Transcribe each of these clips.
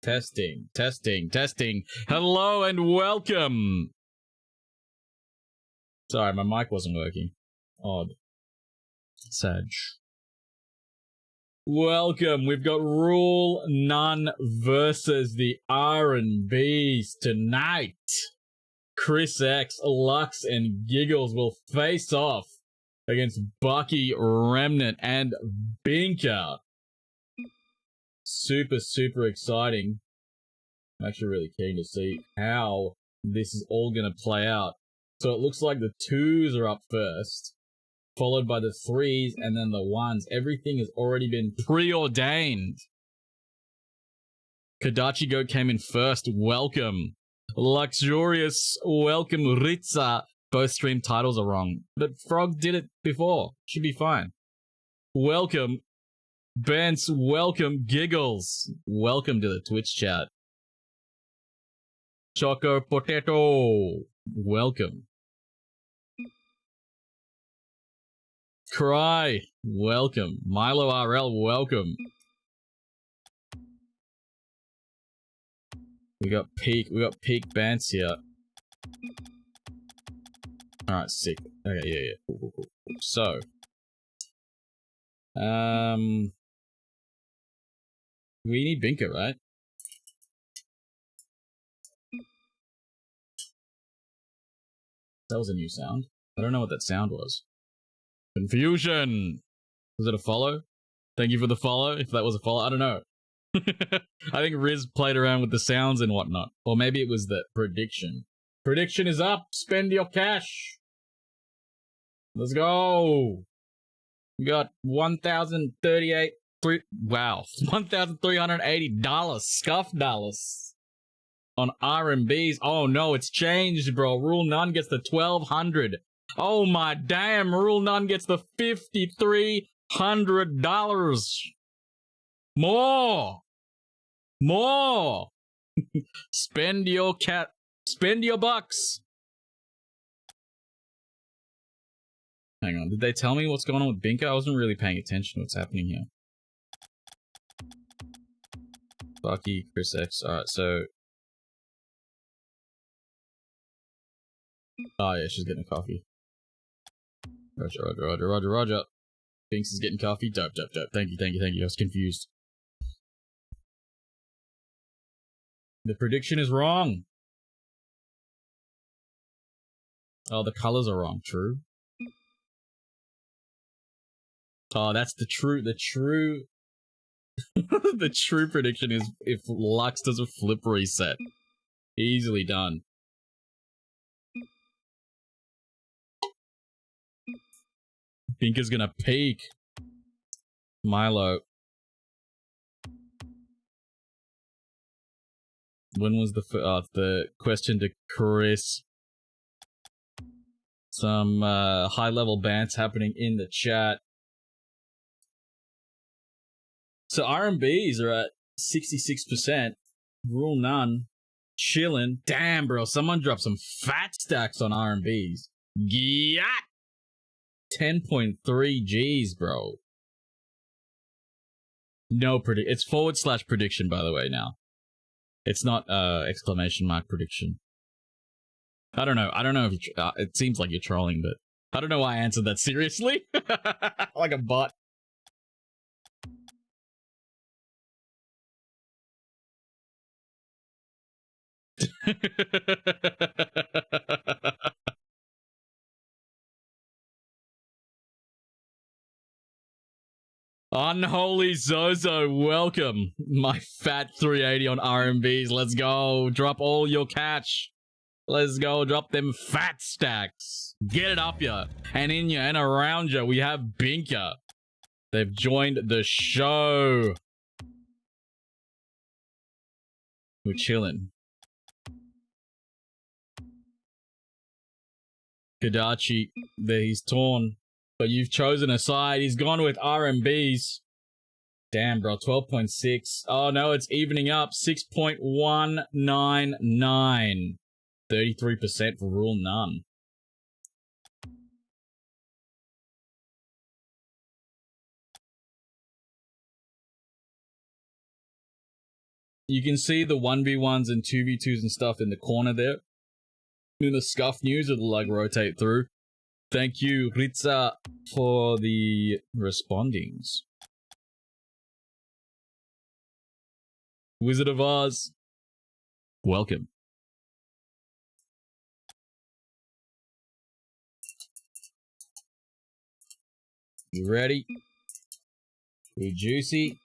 Testing, testing, testing. Hello and welcome. Sorry, my mic wasn't working. Odd. Sag. Welcome. We've got Rule None versus the R&Bs tonight. Chrisx, Lux, and Giggles will face off against Bucky, Remnant, and Binka. Super, super exciting. I'm actually really keen to see how this is all going to play out. So it looks like the 2s are up first, followed by the 3s, and then the 1s. Everything has already been preordained. Kadachi Goat came in first. Welcome. Luxurious. Welcome. Ritza. Both stream titles are wrong, but Frog did it before. Should be fine. Welcome. Bence. Welcome. Giggles. Welcome to the Twitch chat. Choco Potato. Welcome. Cry. Welcome. Milo RL. Welcome. We got Peak Bance here. Alright, sick. Okay, yeah. Cool. So. We need Binka, right? That was a new sound. I don't know what that sound was. Confusion! Was it a follow? Thank you for the follow, if that was a follow. I don't know. I think Riz played around with the sounds and whatnot. Or maybe it was the prediction. Prediction is up! Spend your cash! Let's go! We got $1,380 scuff dollars on R&Bs. Oh no, it's changed, bro. Rule None gets the $1,200. Oh my damn, Rule None gets the $5,300. More! Spend your bucks. Hang on, did they tell me what's going on with Binka? I wasn't really paying attention to what's happening here. Bucky, Chrisx. Alright, so... Oh yeah, she's getting a coffee. Roger. Binks is getting coffee. Dope. Thank you. I was confused. The prediction is wrong. Oh, the colors are wrong. True. Oh, that's the true the true prediction is if Lux does a flip reset. Easily done. Binka's gonna peak. Milo. When was the question to Chris? Some high-level bants happening in the chat. So R&Bs are at 66%. Rule None. Chillin'. Damn, bro. Someone dropped some fat stacks on R&Bs. Gyat! 10.3 Gs, bro. No predict. It's / prediction, by the way, now. It's not exclamation mark prediction. I don't know if you it seems like you're trolling, but I don't know why I answered that seriously. Like a bot. Unholy Zozo, welcome. My fat 380 on R&Bs. Let's go. Drop all your catch. Let's go. Drop them fat stacks. Get it up ya. And in ya and around ya, we have Binka. They've joined the show. We're chilling. Kadachi, there he's torn. But you've chosen a side. He's gone with R&Bs. Damn, bro. 12.6. Oh, no, it's evening up. 6.199. 33% for Rule None. You can see the 1v1s and 2v2s and stuff in the corner there. In the Scuff news, it'll like rotate through. Thank you, Ritza, for the respondings. Wizard of Oz, welcome. You ready? You juicy?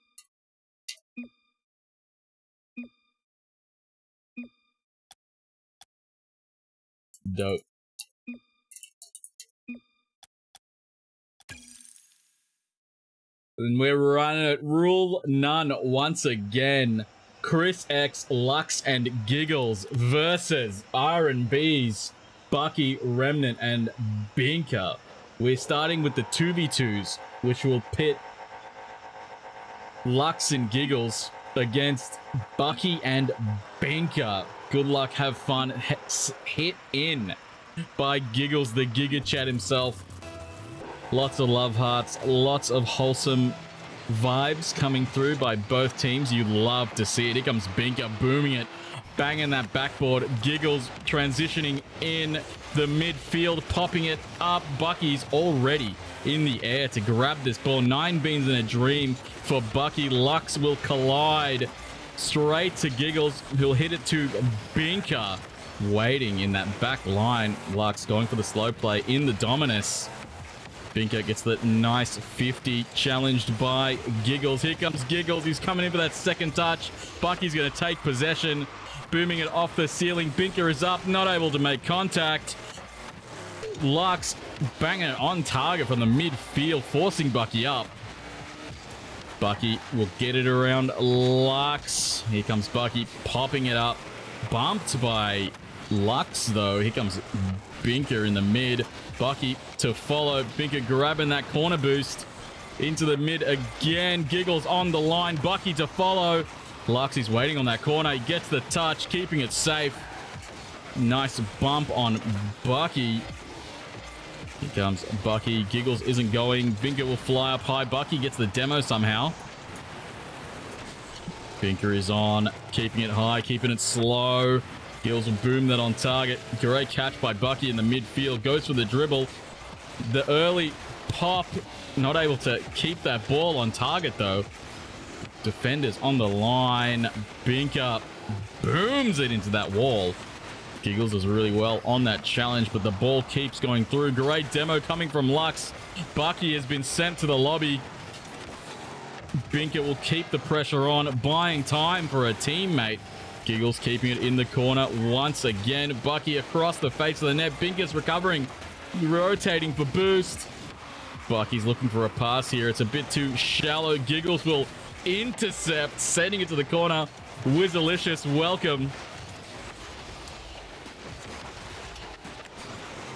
Dope. And we're running it. Rule none once again. Chrisx, Lux, and Giggles versus R&B's Bucky, Remnant, and Binka. We're starting with the 2v2s, which will pit Lux and Giggles against Bucky and Binka. Good luck, have fun. Hit in by Giggles, the Giga Chat himself. Lots of love hearts, lots of wholesome vibes coming through by both teams. You'd love to see it. Here comes Binka, booming it, banging that backboard. Giggles transitioning in the midfield, popping it up. Bucky's already in the air to grab this ball. 9 beans in a dream for Bucky. Lux will collide straight to Giggles, who'll hit it to Binka. Waiting in that back line. Lux going for the slow play in the Dominus. Binka gets the nice 50, challenged by Giggles. Here comes Giggles. He's coming in for that second touch. Bucky's going to take possession, booming it off the ceiling. Binka is up, not able to make contact. Lux banging it on target from the midfield, forcing Bucky up. Bucky will get it around Lux. Here comes Bucky, popping it up. Bumped by Lux, though. Here comes Binka in the mid. Bucky to follow. Binka grabbing that corner boost into the mid again. Giggles on the line. Bucky to follow. Lux is waiting on that corner. He gets the touch, keeping it safe. Nice bump on Bucky. Here comes Bucky. Giggles isn't going. Binka will fly up high. Bucky gets the demo somehow. Binka is on, keeping it high, keeping it slow. Giggles will boom that on target. Great catch by Bucky in the midfield. Goes for the dribble. The early pop, not able to keep that ball on target though. Defenders on the line. Binka booms it into that wall. Giggles does really well on that challenge, but the ball keeps going through. Great demo coming from Lux. Bucky has been sent to the lobby. Binka will keep the pressure on, buying time for a teammate. Giggles keeping it in the corner once again. Bucky across the face of the net. Binka's recovering, rotating for boost. Bucky's looking for a pass here. It's a bit too shallow. Giggles will intercept, sending it to the corner. Wizalicious, welcome.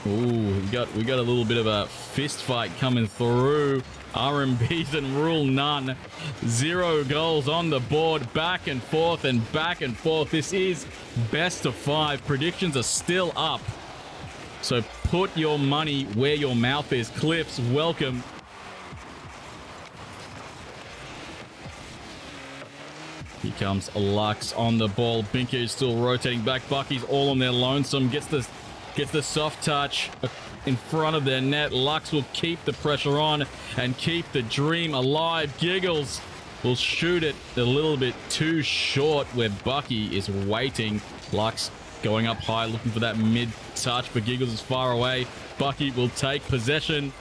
Ooh, we got a little bit of a fist fight coming through. R&B's and rule none. 0 goals on the board. Back and forth and back and forth. This is best of 5. Predictions are still up. So put your money where your mouth is. Cliffs, welcome. Here comes Lux on the ball. Binka is still rotating back. Bucky's all on their lonesome. Gets the soft touch in front of their net. Lux will keep the pressure on and keep the dream alive. Giggles will shoot it a little bit too short where Bucky is waiting. Lux going up high, looking for that mid-touch, but Giggles is far away. Bucky will take possession.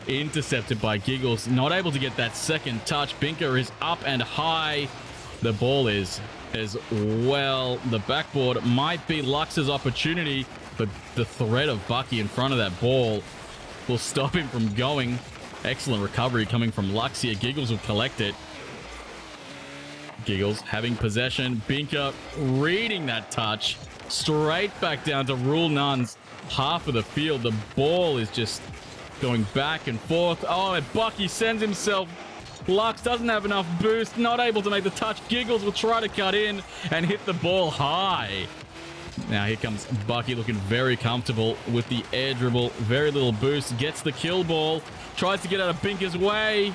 Intercepted by Giggles. Not able to get that second touch. Binka is up and high. The ball is as well. The backboard might be Lux's opportunity, but the threat of Bucky in front of that ball will stop him from going. Excellent recovery coming from Lux here. Giggles will collect it. Giggles having possession. Binka reading that touch. Straight back down to rule none's half of the field. The ball is just going back and forth. Oh, and Bucky sends himself. Lux doesn't have enough boost. Not able to make the touch. Giggles will try to cut in and hit the ball high. Now here comes Bucky looking very comfortable with the air dribble. Very little boost. Gets the kill ball. Tries to get out of Binka's way.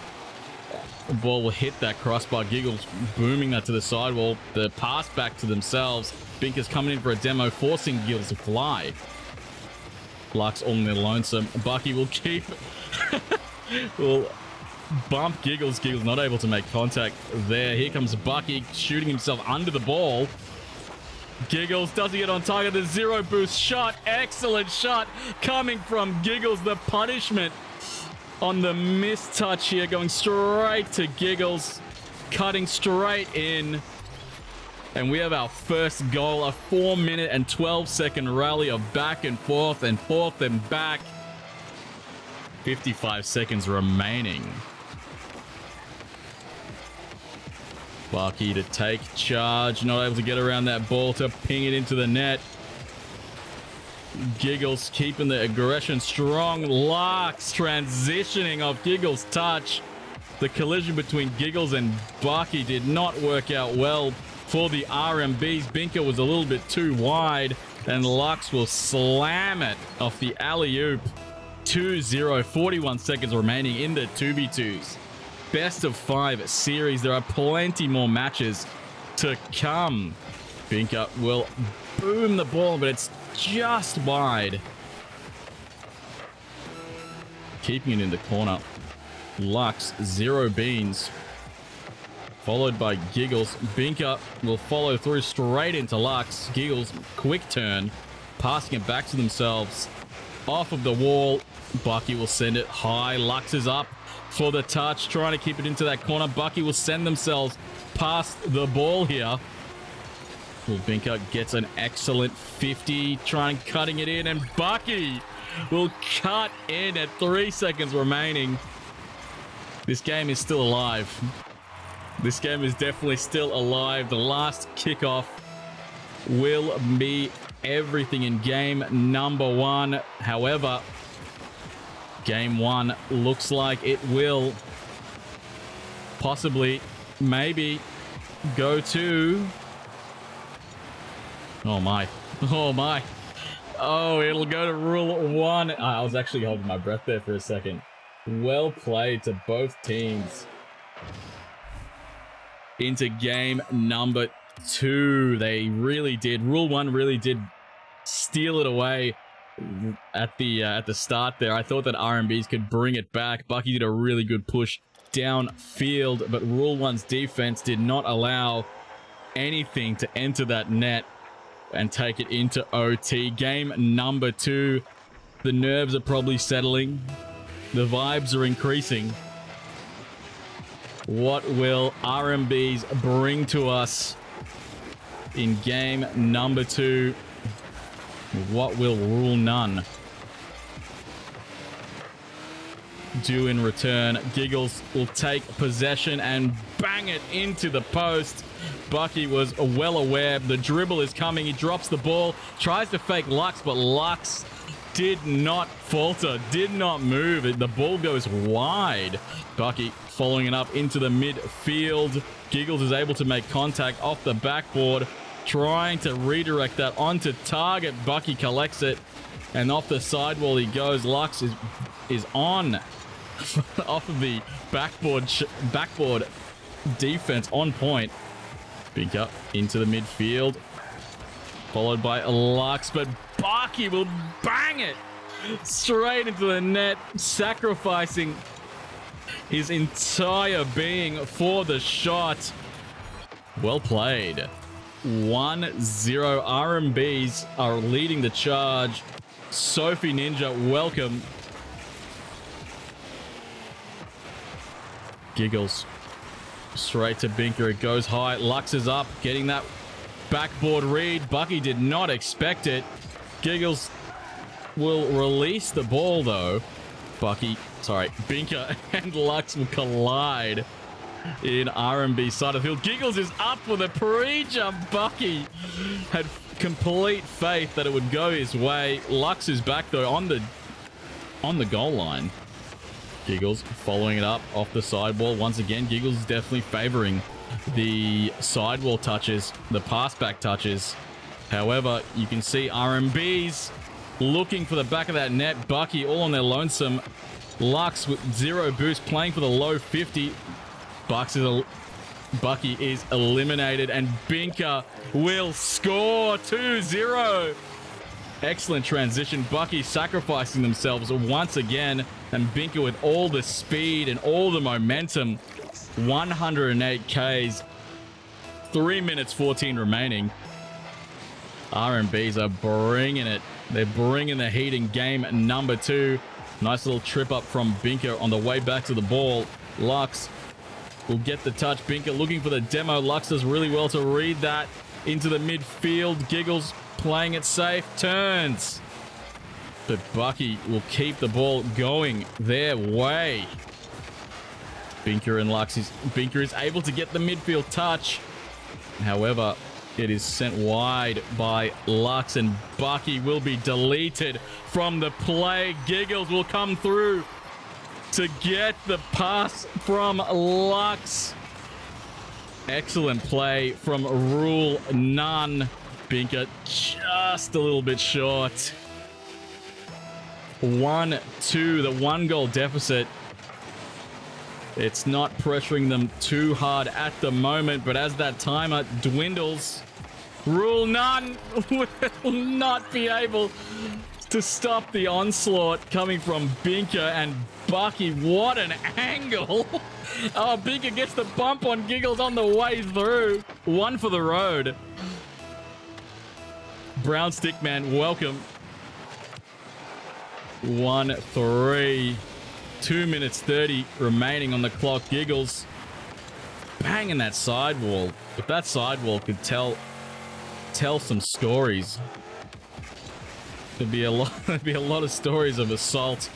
The ball will hit that crossbar. Giggles booming that to the sidewall. The pass back to themselves. Binka's coming in for a demo, forcing Giggles to fly. Lux on their lonesome. Bucky will keep... will bump Giggles. Giggles not able to make contact there. Here comes Bucky shooting himself under the ball. Giggles doesn't get on target. The zero boost shot. Excellent shot coming from Giggles. The punishment on the missed touch here, going straight to Giggles, cutting straight in. And we have our first goal, a 4-minute and 12-second rally of back and forth and back. 55 seconds remaining. Bucky to take charge, not able to get around that ball to ping it into the net. Giggles keeping the aggression strong. Lux transitioning off Giggles' touch. The collision between Giggles and Bucky did not work out well for the RMBs. Binka was a little bit too wide, and Lux will slam it off the alley-oop. 2-0, 41 seconds remaining in the 2v2s. Best of 5 series. There are plenty more matches to come. Binka will boom the ball, but it's just wide. Keeping it in the corner. Lux, 0 beans. Followed by Giggles. Binka will follow through straight into Lux. Giggles, quick turn. Passing it back to themselves. Off of the wall. Bucky will send it high. Lux is up for the touch. Trying to keep it into that corner. Bucky will send themselves past the ball here. Well, Binka gets an excellent 50. Cutting it in. And Bucky will cut in at 3 seconds remaining. This game is still alive. This game is definitely still alive. The last kickoff will be everything in game number 1. However, game 1 looks like it will possibly, maybe, go to... Oh my. Oh my. Oh, it'll go to rule 1. I was actually holding my breath there for a second. Well played to both teams. Into game number 2. They really did. Rule 1 really did steal it away at the start there. I thought that RMBs could bring it back. Bucky did a really good push downfield, but Rule 1's defense did not allow anything to enter that net and take it into OT. Game number 2. The nerves are probably settling. The vibes are increasing. What will RMBs bring to us in game number 2? What will Rule None do in return? Giggles will take possession and bang it into the post. Bucky was well aware. The dribble is coming. He drops the ball, tries to fake Lux, but Lux did not falter, did not move. The ball goes wide. Bucky following it up into the midfield. Giggles is able to make contact off the backboard, trying to redirect that onto target. Bucky collects it, and off the sidewall he goes. Lux is on off of the backboard defense on point. Binka into the midfield, followed by Lux, but Bucky will bang it straight into the net, sacrificing his entire being for the shot. Well played. 1-0. RMBs are leading the charge. Sophie Ninja, welcome. Giggles straight to Binka. It goes high. Lux is up, getting that backboard read. Bucky did not expect it. Giggles will release the ball though. Binka and Lux will collide in RMB side of the field. Giggles is up for the pre-jump. Bucky had complete faith that it would go his way. Lux is back though on the goal line. Giggles following it up off the sidewall. Once again, Giggles is definitely favoring the sidewall touches, the pass back touches. However, you can see RMBs looking for the back of that net. Bucky all on their lonesome. Lux with 0 boost, playing for the low 50. Bucky is eliminated, and Binka will score 2-0. Excellent transition. Bucky sacrificing themselves once again, and Binka with all the speed and all the momentum. 108 Ks. 3 minutes 14 remaining. R&Bs are bringing it. They're bringing the heat in game number 2. Nice little trip up from Binka on the way back to the ball. Lux will get the touch. Binka looking for the demo. Lux does really well to read that into the midfield. Giggles playing it safe. Turns. But Bucky will keep the ball going their way. Binka and Lux Binka is able to get the midfield touch. However, it is sent wide by Lux, and Bucky will be deleted from the play. Giggles will come through to get the pass from Lux. Excellent play from Rule None. Binka just a little bit short. 1-2, the 1-goal deficit. It's not pressuring them too hard at the moment, but as that timer dwindles, Rule None will not be able to stop the onslaught coming from Binka and Bucky. What an angle! Oh, Binka gets the bump on Giggles on the way through. One for the road. Brown Stickman, welcome. 1-3. 2 minutes 30 remaining on the clock. Giggles banging that sidewall. If that sidewall could tell some stories, there'd be a lot of stories of assault.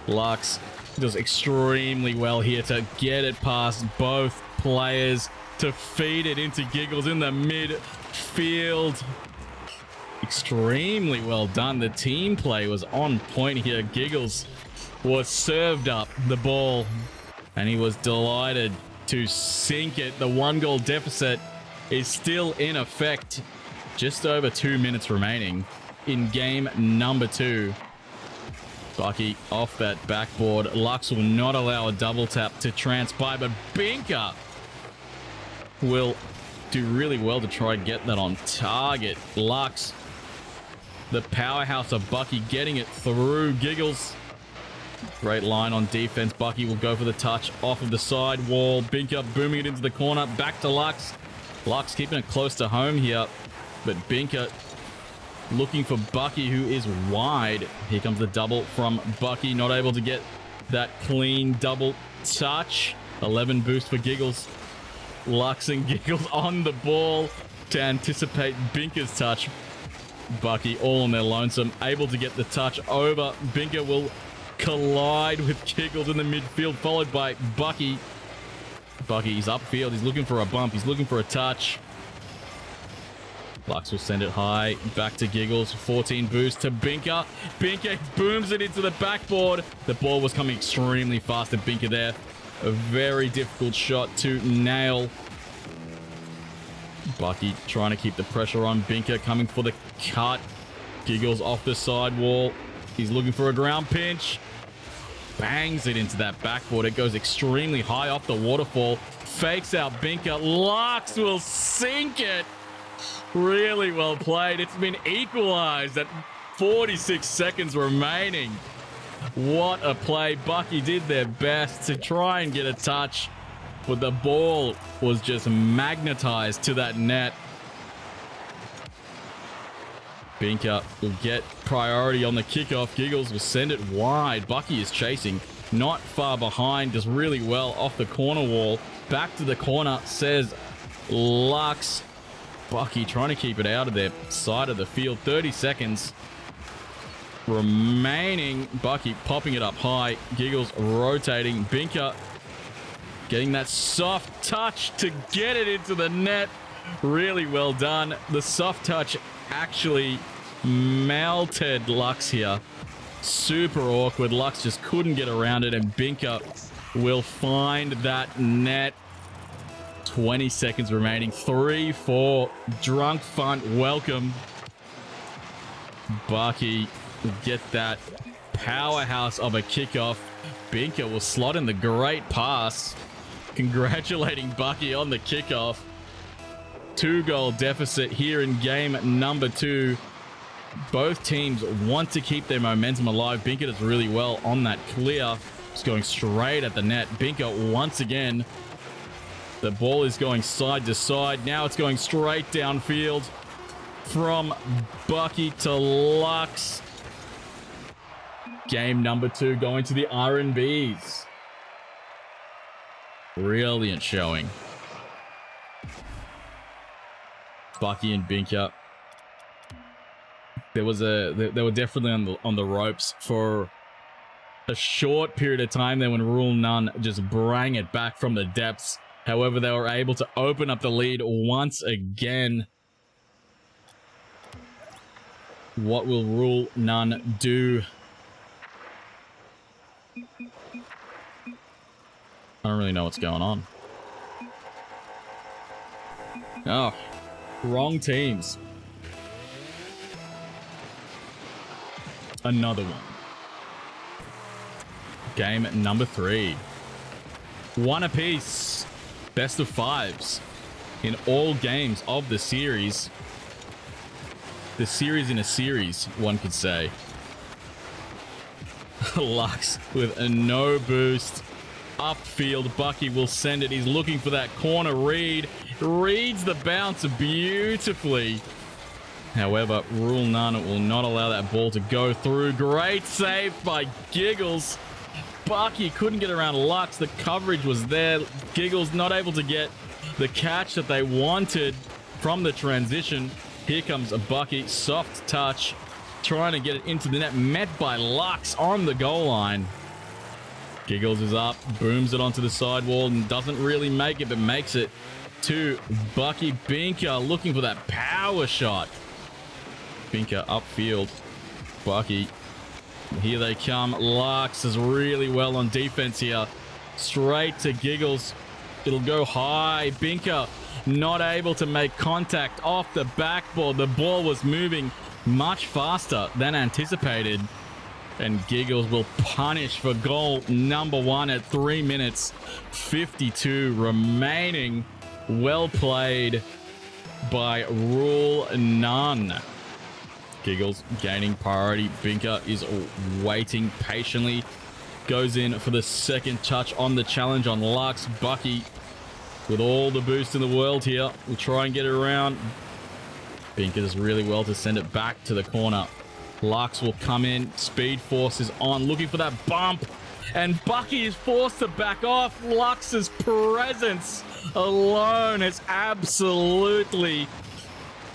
Lux does extremely well here to get it past both players to feed it into Giggles in the midfield. Extremely well done. The team play was on point here. Giggles was served up the ball, and he was delighted to sink it. The 1-goal deficit is still in effect. Just over 2 minutes remaining in game number 2. Bucky off that backboard. Lux will not allow a double tap to transpire, but Binka will do really well to try and get that on target. Lux, the powerhouse of Bucky, getting it through. Giggles, great line on defense. Bucky will go for the touch off of the side wall. Binka booming it into the corner. Back to Lux. Lux keeping it close to home here, but Binka looking for Bucky, who is wide. Here comes the double from Bucky. Not able to get that clean double touch. 11 boost for Giggles. Lux and Giggles on the ball to anticipate Binka's touch. Bucky all on their lonesome, able to get the touch over. Binka will collide with Giggles in the midfield, followed by Bucky. Bucky's upfield. He's looking for a bump. He's looking for a touch. Lux will send it high. Back to Giggles. 14 boost to Binka. Binka booms it into the backboard. The ball was coming extremely fast at Binka there. A very difficult shot to nail. Bucky trying to keep the pressure on. Binka coming for the cut. Giggles off the side wall. He's looking for a ground pinch. Bangs it into that backboard. It goes extremely high off the waterfall. Fakes out Binka. Lux will sink it. Really well played. It's been equalized at 46 seconds remaining. What a play. Bucky did their best to try and get a touch, but the ball was just magnetized to that net. Binka will get priority on the kickoff. Giggles will send it wide. Bucky is chasing, not far behind, does really well off the corner wall. Back to the corner, says Lux. Bucky trying to keep it out of their side of the field. 30 seconds remaining. Bucky popping it up high. Giggles rotating. Binka getting that soft touch to get it into the net. Really well done. The soft touch actually melted Lux here. Super awkward. Lux just couldn't get around it, and Binka will find that net. 20 seconds remaining. 3-4. Drunk Fun, welcome. Bucky will get that powerhouse of a kickoff. Binka will slot in the great pass. congratulating Bucky on the kickoff. 2-goal deficit here in game number 2. Both teams want to keep their momentum alive. Binka does really well on that clear. Just going straight at the net. Binka once again. The ball is going side to side. Now it's going straight downfield from Bucky to Lux. Game number 2 going to the R&Bs. Brilliant showing. Bucky and Binka. They were definitely on the ropes for a short period of time there when Rule None just brang it back from the depths. However, they were able to open up the lead once again. What will Rule None do? I don't really know what's going on. Oh, wrong teams. Another one. Game number 3. 1 apiece. Best of 5s in all games of the series. The series in a series, one could say. Lux with a no boost. Upfield, Bucky will send it. He's looking for that corner read. Reads the bounce beautifully. However, Rule None will not allow that ball to go through. Great save by Giggles. Bucky couldn't get around Lux. The coverage was there. Giggles not able to get the catch that they wanted from the transition. Here comes a Bucky. Soft touch. Trying to get it into the net. Met by Lux on the goal line. Giggles is up. Booms it onto the sidewall and doesn't really make it, but makes it to Bucky. Binka looking for that power shot. Binka upfield. Bucky. Here they come. Lux is really well on defense here. Straight to Giggles. It'll go high. Binka not able to make contact off the backboard. The ball was moving much faster than anticipated. And Giggles will punish for goal number 1 at 3 minutes 52 remaining. Well played by Rule None. Giggles gaining priority. Binka is waiting patiently. Goes in for the second touch on the challenge on Lux. Bucky with all the boost in the world here. We'll try and get it around. Binka does really well to send it back to the corner. Lux will come in. Speed Force is on. Looking for that bump. And Bucky is forced to back off. Lux's presence alone has absolutely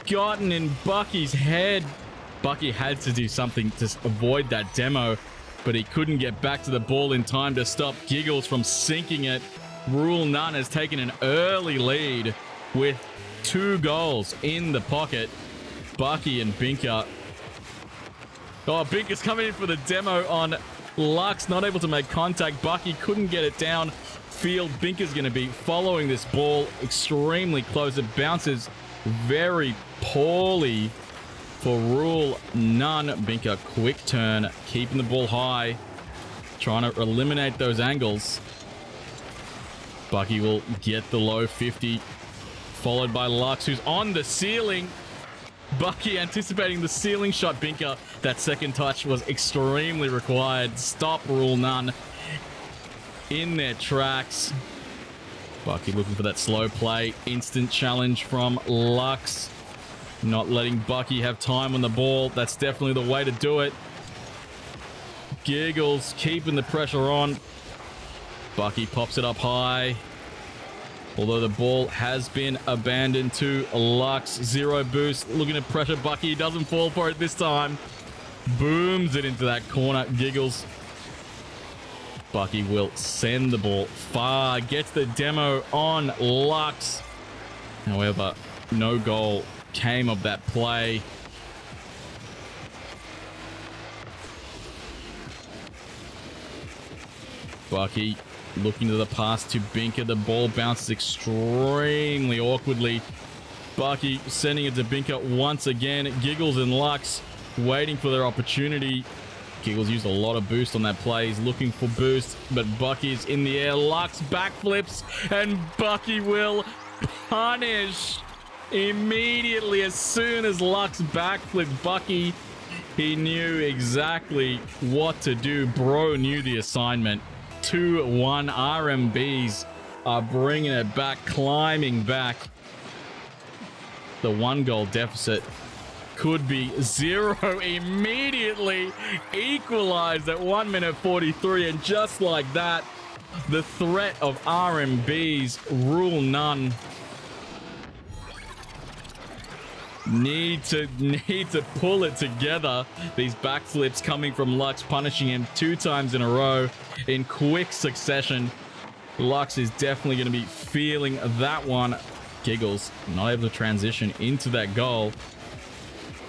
gotten in Bucky's head. Bucky had to do something to avoid that demo, but he couldn't get back to the ball in time to stop Giggles from sinking it. Rule None has taken an early lead with 2 goals in the pocket. Bucky and Binka. Oh, Binka's coming in for the demo on Lux. Not able to make contact. Bucky couldn't get it down field. Binka's going to be following this ball extremely close. It bounces very poorly for Rule None. Binka, quick turn. Keeping the ball high. Trying to eliminate those angles. Bucky will get the low 50. Followed by Lux, who's on the ceiling. Bucky anticipating the ceiling shot. Binka, that second touch was extremely required. Stop Rule None in their tracks. Bucky looking for that slow play. Instant challenge from Lux. Not letting Bucky have time on the ball. That's definitely the way to do it. Giggles keeping the pressure on. Bucky pops it up high. Although the ball has been abandoned to Lux. 0 boost. Looking to pressure Bucky. Doesn't fall for it this time. Booms it into that corner. Giggles. Bucky will send the ball far. Gets the demo on Lux. However, no goal came of that play. Bucky looking to the pass to Binka. The ball bounces extremely awkwardly. Bucky sending it to Binka once again. Giggles and Lux waiting for their opportunity. Giggles used a lot of boost on that play. He's looking for boost, but Bucky's in the air. Lux backflips, and Bucky will punish immediately as soon as Lux backflipped Bucky. He knew exactly what to do. Bro knew the assignment. 2-1 RMBs are bringing it back, climbing back. The 1-goal deficit could be 0 immediately. Equalized at 1 minute 43, and just like that, the threat of RMBs rule none. Need to pull it together. These backflips coming from Lux, punishing him 2 times in a row in quick succession. Lux is definitely going to be feeling that one. Giggles not able to transition into that goal.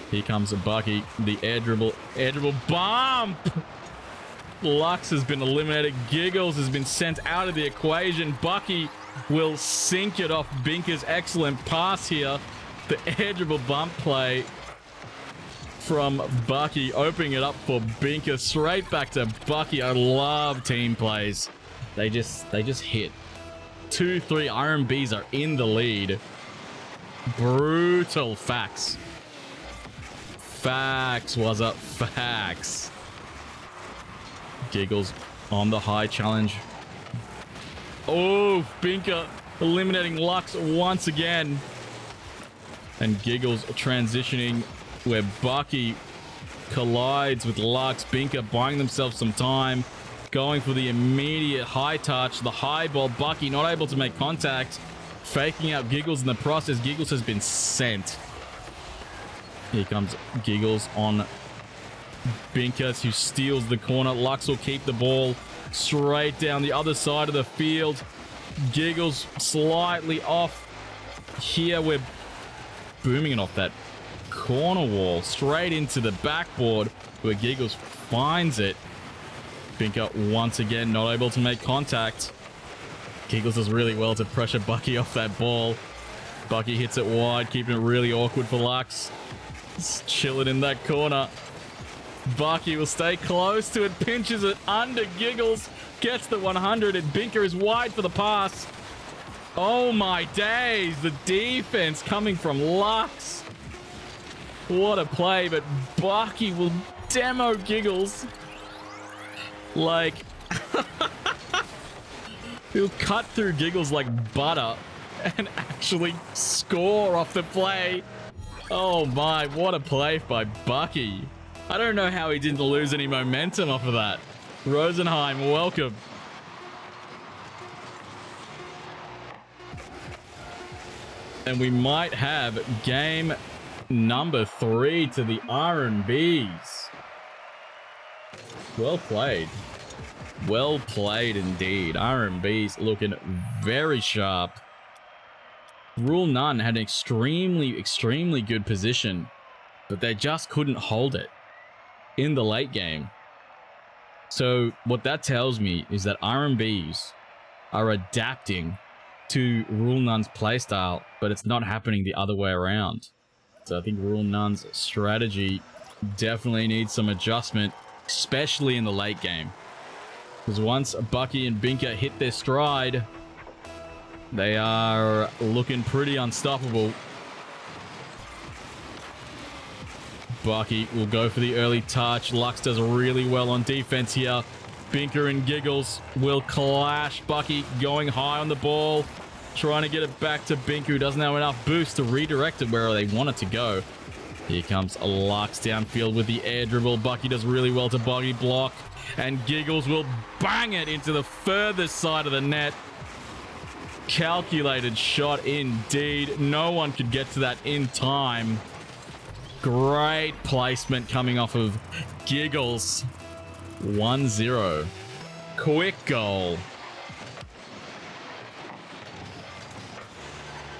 Here comes Bucky, the air dribble bump. Lux has been eliminated. Giggles has been sent out of the equation. Bucky will sink it off Binka's excellent pass here. The air dribble bump play from Bucky, opening it up for Binka. Straight back to Bucky. I love team plays. They just hit. 2-3 RMBs are in the lead. Brutal facts. Facts was up. Facts. Giggles on the high challenge. Oh, Binka eliminating Lux once again. And Giggles transitioning where Bucky collides with Lux. Binka buying themselves some time, going for the immediate high touch, the high ball. Bucky not able to make contact, faking out Giggles in the process. Giggles has been sent. Here comes Giggles on Binka, who steals the corner. Lux will keep the ball straight down the other side of the field. Giggles slightly off here. We're booming it off that corner wall straight into the backboard where Giggles finds it. Binka once again not able to make contact. Giggles does really well to pressure Bucky off that ball. Bucky hits it wide, keeping it really awkward for Lux. Just chill it in that corner. Bucky will stay close to it, pinches it under Giggles, gets the 100, and Binka is wide for the pass. Oh my days, the defense coming from Lux. What a play, but Bucky will demo Giggles. Like, he'll cut through Giggles like butter and actually score off the play. Oh my, what a play by Bucky. I don't know how he didn't lose any momentum off of that. Rosenheim, welcome. And we might have game number 3 to the R&Bs. Well played. Well played indeed. R&Bs looking very sharp. Rule None had an extremely good position, but they just couldn't hold it in the late game. So what that tells me is that R&Bs are adapting to Rule None's playstyle, but it's not happening the other way around. So I think Rule None's strategy definitely needs some adjustment, especially in the late game. Because once Bucky and Binka hit their stride, they are looking pretty unstoppable. Bucky will go for the early touch. Lux does really well on defense here. Binka and Giggles will clash. Bucky going high on the ball, trying to get it back to Binka, who doesn't have enough boost to redirect it where they want it to go. Here comes Lux downfield with the air dribble. Bucky does really well to body block, and Giggles will bang it into the furthest side of the net. Calculated shot indeed. No one could get to that in time. Great placement coming off of Giggles. 1-0. Quick goal.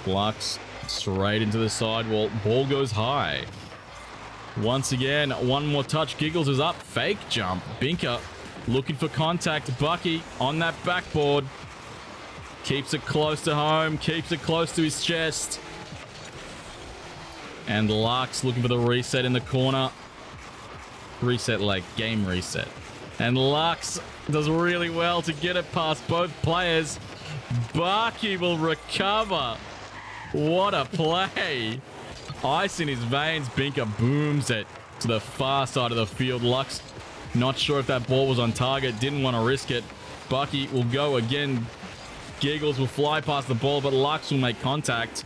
Lux straight into the sidewall. Ball goes high. Once again, one more touch. Giggles is up. Fake jump. Binka looking for contact. Bucky on that backboard. Keeps it close to home. Keeps it close to his chest. And Lux looking for the reset in the corner. reset leg, game reset. And Lux does really well to get it past both players. Bucky will recover. What a play. Ice in his veins. Binka booms it to the far side of the field. Lux, not sure if that ball was on target. Didn't want to risk it. Bucky will go again. Giggles will fly past the ball, but Lux will make contact.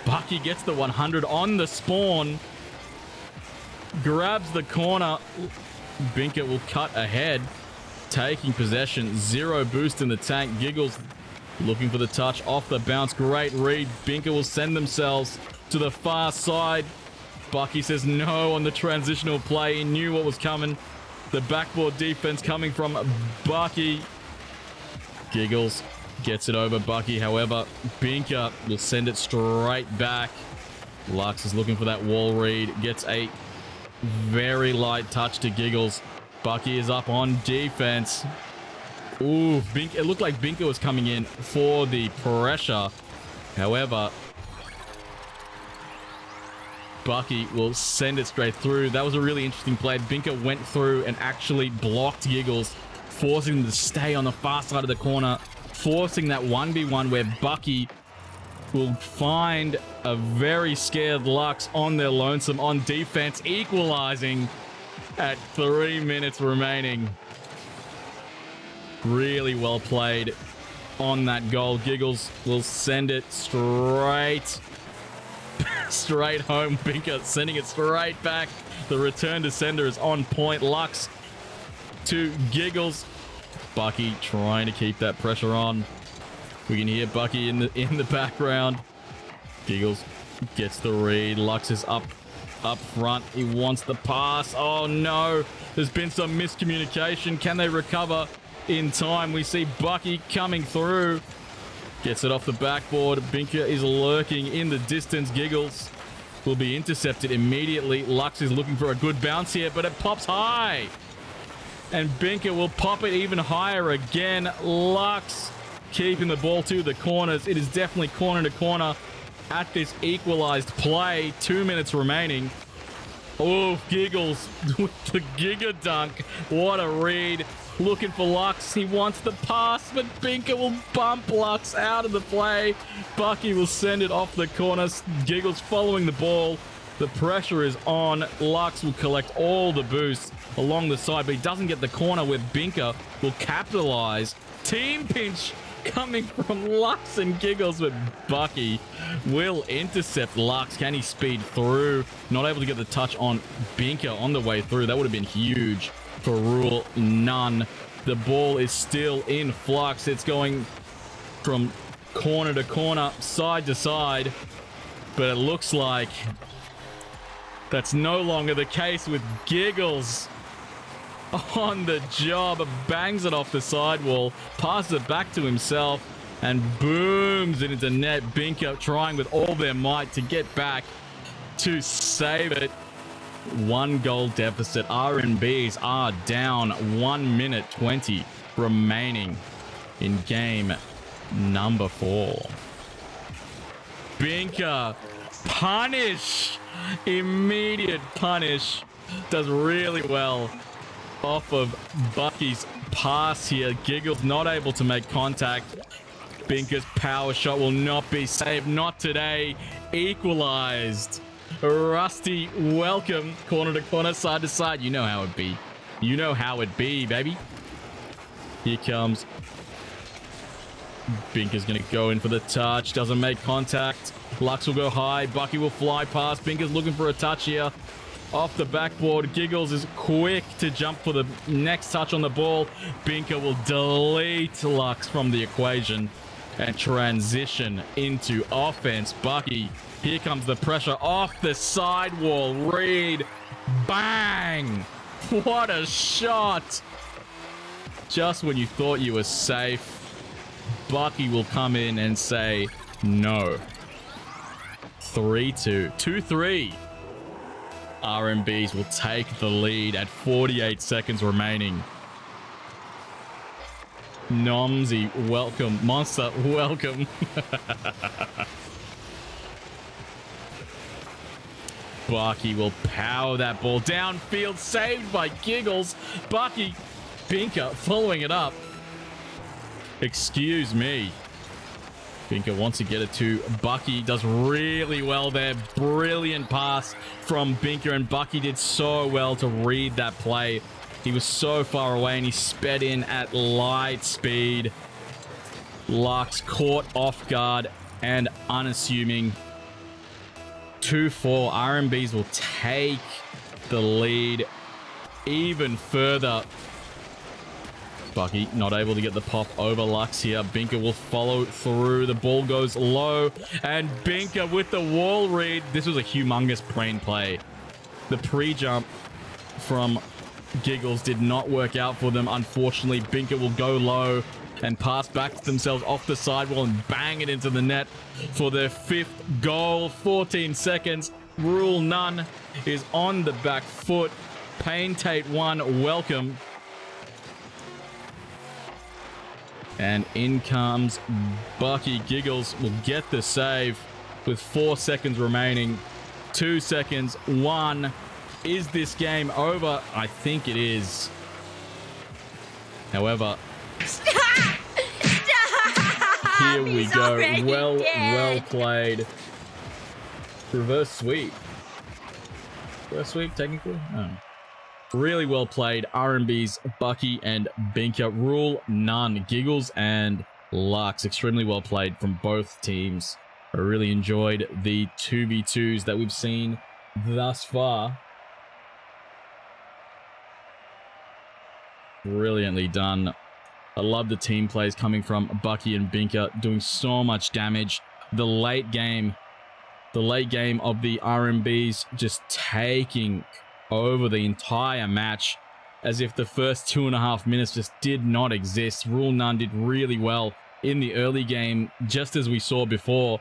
Bucky gets the 100 on the spawn. Grabs the corner. Binka will cut ahead. Taking possession. 0 boost in the tank. Giggles looking for the touch off the bounce. Great read. Binka will send themselves to the far side. Bucky says no on the transitional play. He knew what was coming. The backboard defense coming from Bucky. Giggles gets it over Bucky. However, Binka will send it straight back. Lux is looking for that wall read. Gets a very light touch to Giggles. Bucky is up on defense. Ooh, it looked like Binka was coming in for the pressure. However, Bucky will send it straight through. That was a really interesting play. Binka went through and actually blocked Giggles, forcing him to stay on the far side of the corner, forcing that 1v1 where Bucky will find a very scared Lux on their lonesome on defense, equalizing at 3 minutes remaining. Really well played on that goal. Giggles will send it straight home. Binka sending it straight back. The return to sender is on point. Lux to Giggles. Bucky trying to keep that pressure on. We can hear Bucky in the background. Giggles gets the read. Lux is up front. He wants the pass. Oh no, there's been some miscommunication. Can they recover in time? We see Bucky coming through. Gets it off the backboard. Binka is lurking in the distance. Giggles will be intercepted immediately. Lux is looking for a good bounce here, but it pops high. And Binka will pop it even higher again. Lux keeping the ball to the corners. It is definitely corner to corner at this equalized play. 2 minutes remaining. Oh, Giggles with the Giga dunk. What a read. Looking for Lux. He wants the pass, but Binka will bump Lux out of the play. Bucky will send it off the corner. Giggles following the ball. The pressure is on. Lux will collect all the boosts along the side, but he doesn't get the corner where Binka will capitalize. Team pinch coming from Lux and Giggles, but Bucky will intercept Lux. Can he speed through? Not able to get the touch on Binka on the way through. That would have been huge for rule none. The ball is still in flux. It's going from corner to corner, side to side, but it looks like that's no longer the case with Giggles on the job. Bangs it off the sidewall, passes it back to himself, and booms it into net. Binka trying with all their might to get back to save it. 1 goal deficit. R&Bs are down. 1 minute 20 remaining in game number 4. Binka punish. Immediate punish. Does really well off of Bucky's pass here. Giggles not able to make contact. Binka's power shot will not be saved. Not today. Equalized. Rusty, welcome. Corner to corner, side to side. You know how it be. You know how it be, baby. Here comes. Binka's going to go in for the touch. Doesn't make contact. Lux will go high. Bucky will fly past. Binka's looking for a touch here. Off the backboard. Giggles is quick to jump for the next touch on the ball. Binka will delete Lux from the equation and transition into offense. Bucky, here comes the pressure off the sidewall. Reed, bang! What a shot! Just when you thought you were safe, Bucky will come in and say no. 3-2. 2-3. R&Bs will take the lead at 48 seconds remaining. Nomsy, welcome. Monster, welcome. Bucky will power that ball downfield, saved by Giggles. Bucky, Binka following it up. Excuse me. Binka wants to get it to Bucky. Does really well there. Brilliant pass from Binka, and Bucky did so well to read that play. He was so far away and he sped in at light speed. Lux caught off guard and unassuming. 2-4. RMBs will take the lead even further. Bucky not able to get the pop over Lux here. Binka will follow through. The ball goes low. And Binka with the wall read. This was a humongous brain play. The pre-jump from Giggles did not work out for them. Unfortunately, Binka will go low and pass back to themselves off the sidewall and bang it into the net for their 5th goal. 14 seconds. Rule none is on the back foot. Pain Tate 1, welcome. And in comes Bucky. Giggles will get the save with 4 seconds remaining. 2 seconds. 1. Is this game over? I think it is. However, Stop! here we He's go. already Well dead. played. Reverse sweep. Reverse sweep, technically? Oh. Really well played. RMBs, Bucky and Binka. Rule none. Giggles and Lux. Extremely well played from both teams. I really enjoyed the 2v2s that we've seen thus far. Brilliantly done. I love the team plays coming from Bucky and Binka, doing so much damage. The late game of the RMBs just taking over the entire match as if the first 2.5 minutes just did not exist. Rule none did really well in the early game, just as we saw before.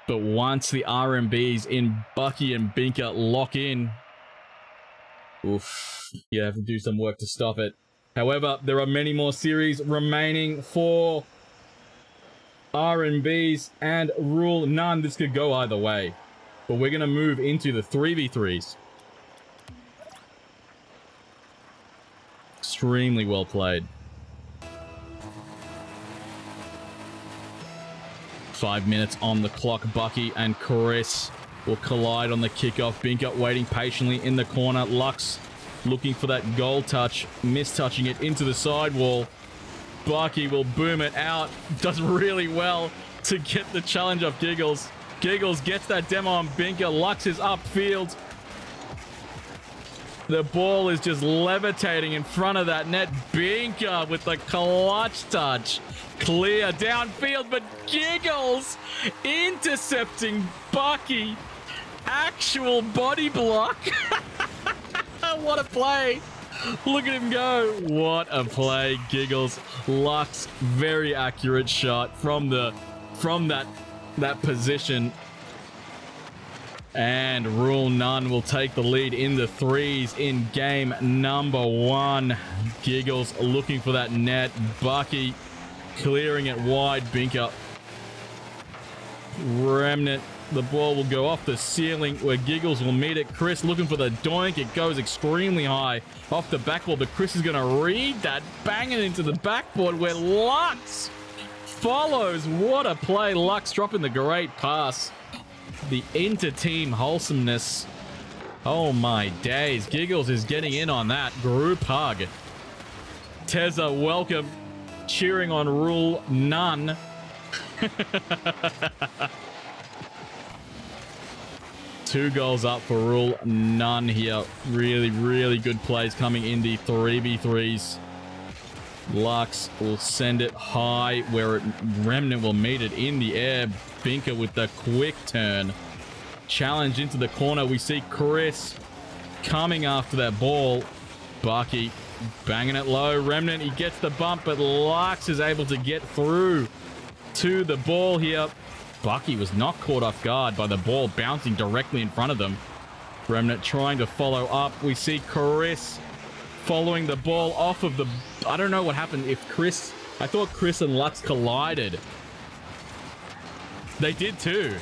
But once the RMBs in Bucky and Binka lock in, oof, you have to do some work to stop it. However, there are many more series remaining for RMBs and Rule none. This could go either way. But we're going to move into the 3v3s. Extremely well played. 5 minutes on the clock. Bucky and Chrisx will collide on the kickoff. Binka waiting patiently in the corner. Lux looking for that goal touch, mistouching it into the sidewall. Bucky will boom it out. Does really well to get the challenge off Giggles. Giggles gets that demo on Binka. Lux is upfield. The ball is just levitating in front of that net. Binka with the clutch touch. Clear downfield, but Giggles intercepting Bucky. Actual body block. What a play. Look at him go. What a play, Giggles. Lux, very accurate shot from that position. And Rule none will take the lead in the 3s in game number 1. Giggles looking for that net. Bucky clearing it wide. Binka. Remnant. The ball will go off the ceiling where Giggles will meet it. Chrisx looking for the doink. It goes extremely high off the backboard, but Chrisx is going to read that, bang it into the backboard where Lux follows. What a play. Lux dropping the great pass. The inter-team wholesomeness. Oh my days. Giggles is getting in on that. Group hug. Tezza, welcome. Cheering on Rule none. 2 goals up for Rule none here. Really, really good plays coming in the 3v3s. Lux will send it high where Remnant will meet it in the air. Binka with the quick turn. Challenge into the corner. We see Chrisx coming after that ball. Bucky banging it low. Remnant, he gets the bump, but Lux is able to get through to the ball here. Bucky was not caught off guard by the ball bouncing directly in front of them. Remnant trying to follow up. We see Chrisx following the ball off of the... I don't know what happened if Chrisx... I thought Chrisx and Lux collided. They did too.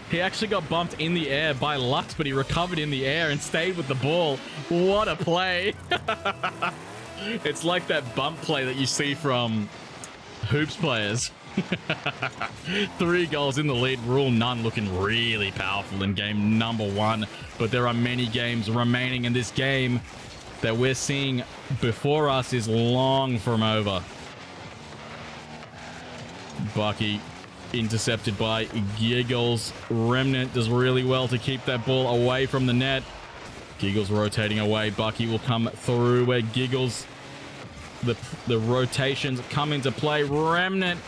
He actually got bumped in the air by Lux, but he recovered in the air and stayed with the ball. What a play. It's like that bump play that you see from hoops players. 3 goals in the lead. Rule none looking really powerful in game number 1. But there are many games remaining, in this game that we're seeing before us is long from over. Bucky intercepted by Giggles. Remnant does really well to keep that ball away from the net. Giggles rotating away. Bucky will come through where Giggles... The rotations come into play. Remnant...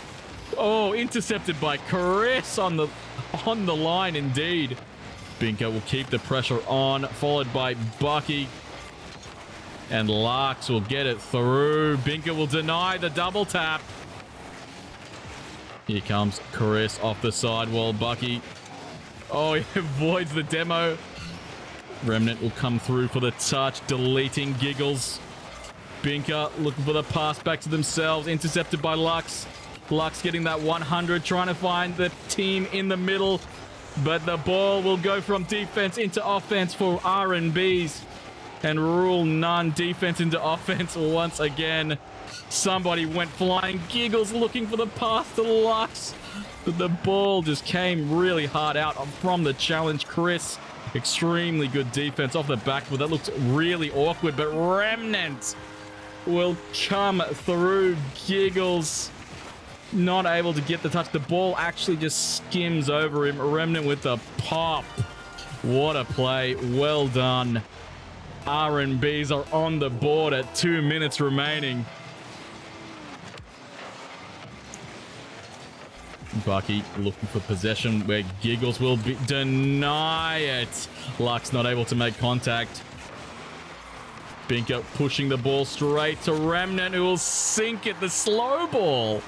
Oh, intercepted by Chrisx on the line indeed. Binka will keep the pressure on, followed by Bucky. And Lux will get it through. Binka will deny the double tap. Here comes Chrisx off the sidewall. Bucky. Oh, he avoids the demo. Remnant will come through for the touch, deleting Giggles. Binka looking for the pass back to themselves. Intercepted by Lux. Lux getting that 100, trying to find the team in the middle. But the ball will go from defense into offense for R&Bs. And rule none, defense into offense once again. Somebody went flying. Giggles looking for the pass to Lux. But the ball just came really hard out from the challenge. Chrisx, extremely good defense off the back, but that looked really awkward. But Remnant will come through. Giggles not able to get the touch. The ball actually just skims over him. Remnant with the pop. What a play. Well done. R&Bs are on the board at 2 minutes remaining. Bucky looking for possession where Giggles will deny it. Lux not able to make contact. Binka pushing the ball straight to Remnant, who will sink it. The slow ball.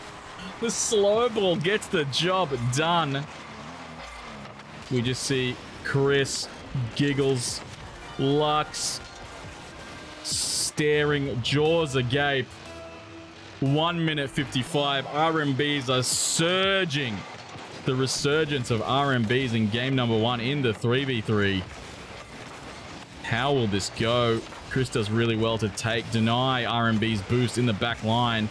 The slow ball gets the job done. We just see Chrisx, Giggles, Lux staring, jaws agape. 1 minute 55. R&Bs are surging. The resurgence of R&Bs in game number 1 in the 3v3. How will this go? Chrisx does really well to deny R&B's boost in the back line.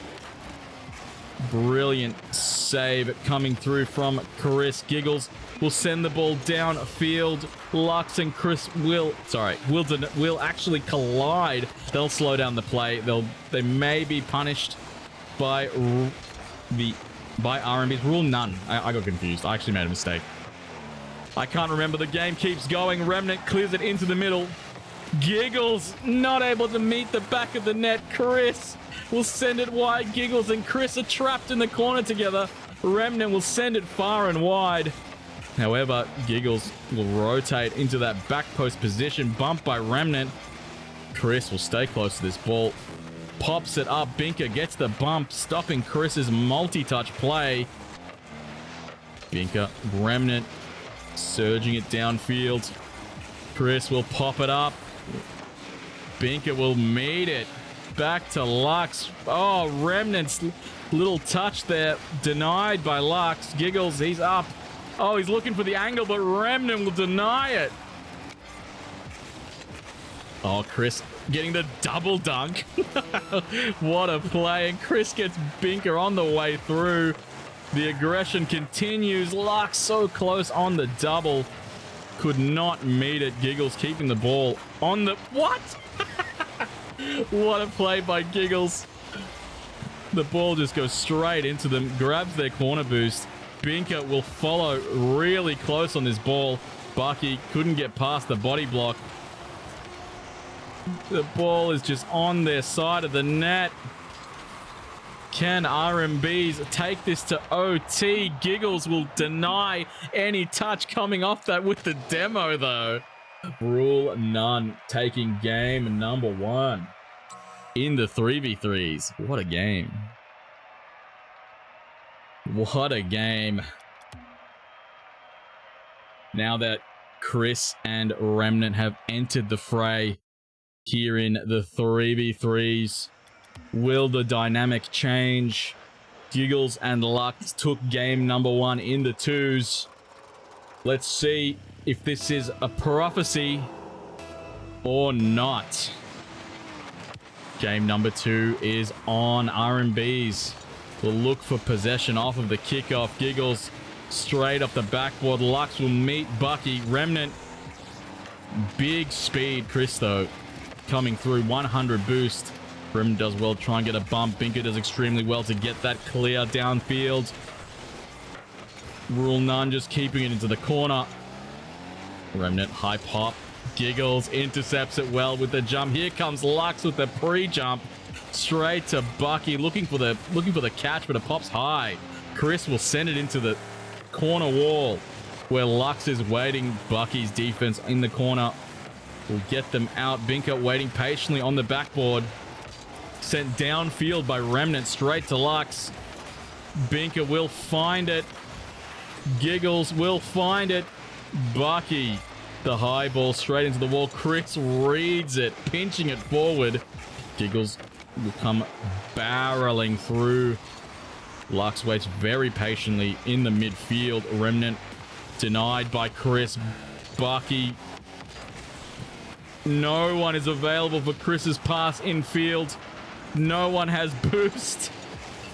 Brilliant save coming through from Chrisx. Giggles will send the ball downfield. Lux and Chrisx will actually collide. They'll slow down the play. They may be punished by R&B's. Rule none. I got confused. I actually made a mistake. I can't remember. The game keeps going. Remnant clears it into the middle. Giggles not able to meet the back of the net. Chrisx will send it wide. Giggles and Chrisx are trapped in the corner together. Remnant will send it far and wide. However, Giggles will rotate into that back post position. Bumped by Remnant. Chrisx will stay close to this ball. Pops it up. Binka gets the bump, stopping Chris's multi-touch play. Binka, Remnant, surging it downfield. Chrisx will pop it up. Binka will meet it. Back to Lux. Oh, Remnant's little touch there. Denied by Lux. Giggles, he's up. Oh, he's looking for the angle, but Remnant will deny it. Oh, Chrisx getting the double dunk. What a play. And Chrisx gets Binka on the way through. The aggression continues. Lux so close on the double. Could not meet it. Giggles keeping the ball on the... What? What a play by Giggles. The ball just goes straight into them. Grabs their corner boost. Binka will follow really close on this ball. Bucky couldn't get past the body block. The ball is just on their side of the net. Can R&Bs take this to OT? Giggles will deny any touch coming off that with the demo, though. Rule none, taking game number 1 in the 3v3s. What a game. What a game. Now that Chrisx and Remnant have entered the fray here in the 3v3s, will the dynamic change? Giggles and Lux took game number 1 in the 2s. Let's see if this is a prophecy or not. Game number 2 is on. R&Bs will look for possession off of the kickoff. Giggles straight off the backboard. Lux will meet Bucky. Remnant, big speed. Chrisx, though, coming through. 100 boost. Remnant does well to try and get a bump. Binka does extremely well to get that clear downfield. Rule none, just keeping it into the corner. Remnant, high pop. Giggles intercepts it well with the jump. Here comes Lux with the pre-jump. Straight to Bucky, looking for the catch, but it pops high. Chrisx will send it into the corner wall where Lux is waiting. Bucky's defense in the corner will get them out. Binka waiting patiently on the backboard. Sent downfield by Remnant straight to Lux. Binka will find it. Giggles will find it. Bucky, the high ball straight into the wall. Chrisx reads it, pinching it forward. Giggles will come barreling through. Lux waits very patiently in the midfield. Remnant denied by Chrisx. Bucky. No one is available for Chris's pass infield. No one has boost.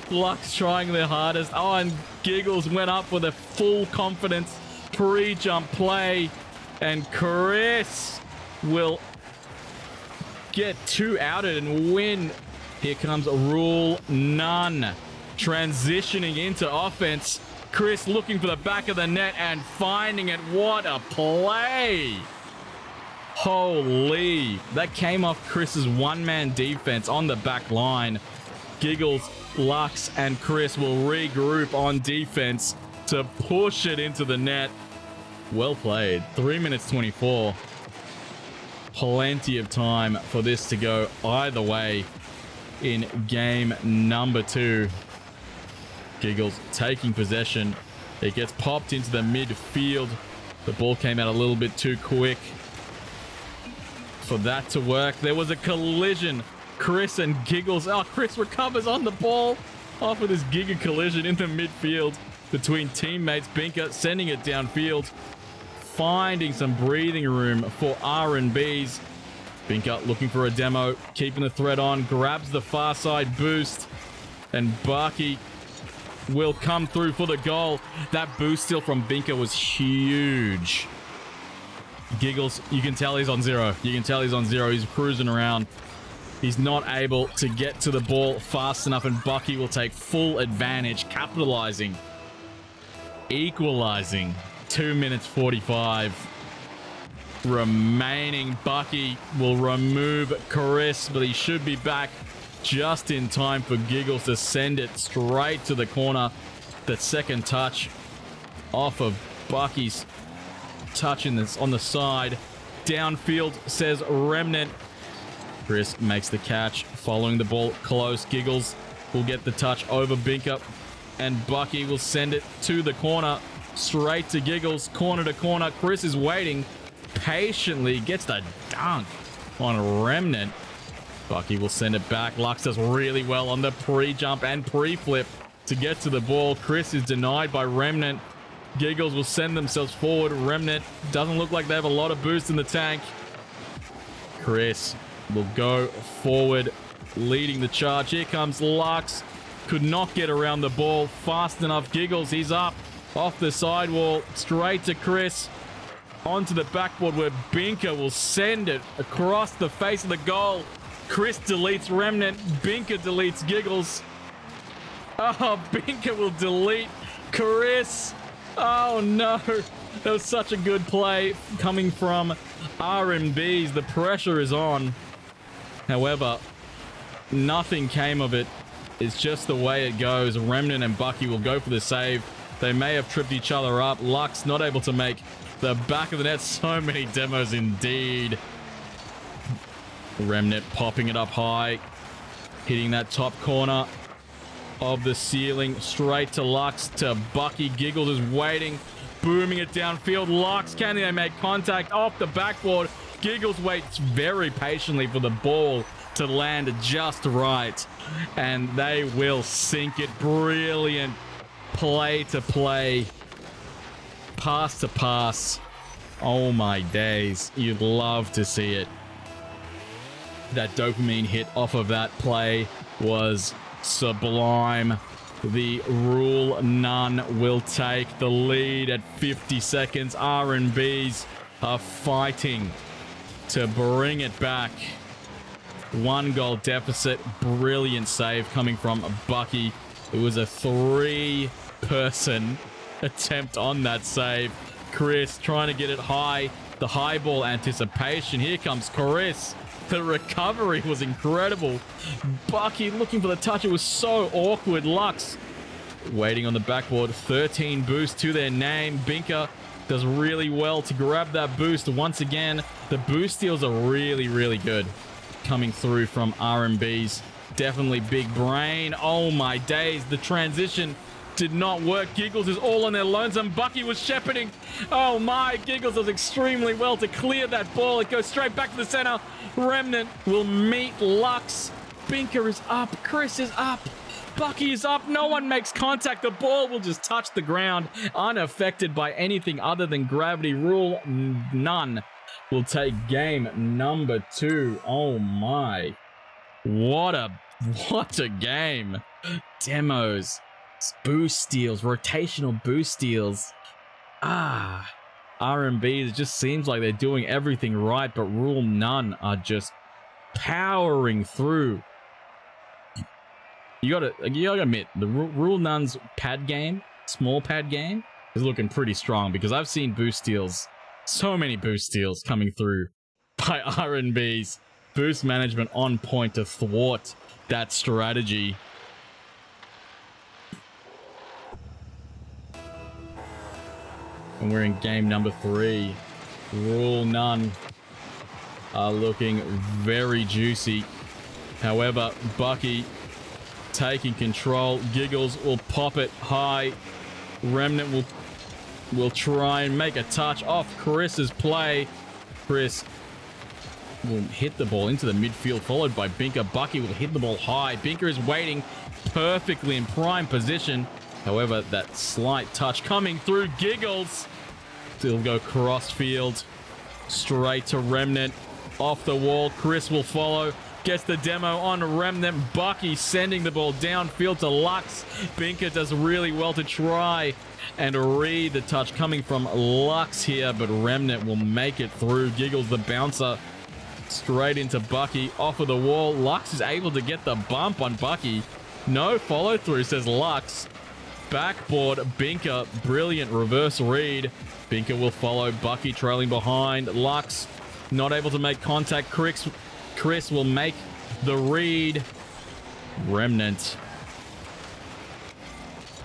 Lux trying their hardest. Oh, and Giggles went up with a full confidence pre-jump play. And Chrisx will get 2 outed and win. Here comes rule none. Transitioning into offense. Chrisx looking for the back of the net and finding it. What a play. Holy. That came off Chris's one-man defense on the back line. Giggles, Lux, and Chrisx will regroup on defense to push it into the net. Well played. 3 minutes 24. Plenty of time for this to go either way in game number 2. Giggles taking possession. It gets popped into the midfield. The ball came out a little bit too quick for that to work. There was a collision. Chrisx and Giggles. Oh, Chrisx recovers on the ball off of this Giga collision in the midfield between teammates. Binka sending it downfield, finding some breathing room for R&Bs. Binka looking for a demo, keeping the threat on, grabs the far side boost, and Bucky will come through for the goal. That boost steal from Binka was huge. Giggles, you can tell he's on zero. You can tell he's on zero. He's cruising around. He's not able to get to the ball fast enough, and Bucky will take full advantage, capitalizing, equalizing. 2 minutes 45 remaining. Bucky will remove Chrisx, but he should be back just in time for Giggles to send it straight to the corner. The second touch off of Bucky's touch in this on the side. Downfield, says Remnant. Chrisx makes the catch, following the ball close. Giggles will get the touch over Binka, and Bucky will send it to the corner, straight to Giggles, corner to corner. Chrisx is waiting patiently, gets the dunk on Remnant. Bucky will send it back. Lux does really well on the pre-jump and pre-flip to get to the ball. Chrisx is denied by Remnant. Giggles will send themselves forward. Remnant doesn't look like they have a lot of boost in the tank. Chrisx will go forward, leading the charge. Here comes Lux. Could not get around the ball fast enough. Giggles, he's up off the sidewall, straight to Chrisx, onto the backboard where Binka will send it across the face of the goal. Chrisx deletes Remnant. Binka deletes Giggles. Oh, Binka will delete Chrisx. Oh no, that was such a good play coming from R&Bs. The pressure is on. However, nothing came of it. It's just the way it goes. Remnant and Bucky will go for the save. They may have tripped each other up. Lux not able to make the back of the net. So many demos indeed. Remnant popping it up high, hitting that top corner of the ceiling, straight to Lux, to Bucky. Giggles is waiting, booming it downfield. Lux, can they make contact off the backboard? Giggles waits very patiently for the ball to land just right, and they will sink it. Brilliant play to play pass to pass. Oh my days. You'd love to see it. That dopamine hit off of that play was sublime. The rule none will take the lead at 50 seconds. R&Bs are fighting to bring it back. 1 goal deficit. Brilliant save coming from Bucky. It was a 3-person attempt on that save. Chrisx trying to get it high. The high ball anticipation. Here comes Chrisx. The recovery was incredible. Bucky looking for the touch. It was so awkward. Lux waiting on the backboard. 13 boost to their name. Binka does really well to grab that boost. Once again, the boost steals are really, really good coming through from R&Bs. Definitely big brain. Oh my days. The transition did not work. Giggles is all on their lonesome. Bucky was shepherding. Oh my, Giggles does extremely well to clear that ball. It goes straight back to the center. Remnant will meet Lux. Binka is up. Chrisx is up. Bucky is up. No one makes contact. The ball will just touch the ground, unaffected by anything other than gravity. Rule none will take game number 2. Oh my. What a game. Demos. Boost steals, rotational boost steals. R&B, it just seems like they're doing everything right, but rule none are just powering through. You gotta admit, the rule none's pad game, small pad game, is looking pretty strong because I've seen boost steals, so many boost steals coming through by R&B's. Boost management on point to thwart that strategy. And we're in game number 3. Rule none are looking very juicy. However, Bucky taking control. Giggles will pop it high. Remnant will try and make a touch off Chris's play. Chrisx will hit the ball into the midfield, followed by Binka. Bucky will hit the ball high. Binka is waiting perfectly in prime position. However, that slight touch coming through. Giggles still go cross field straight to Remnant. Off the wall. Chrisx will follow. Gets the demo on Remnant. Bucky sending the ball downfield to Lux. Binka does really well to try and read the touch coming from Lux here, but Remnant will make it through. Giggles the bouncer straight into Bucky. Off of the wall. Lux is able to get the bump on Bucky. No follow through, says Lux. Backboard, Binka, brilliant reverse read. Binka will follow. Bucky trailing behind. Lux not able to make contact. Chrisx will make the read. Remnant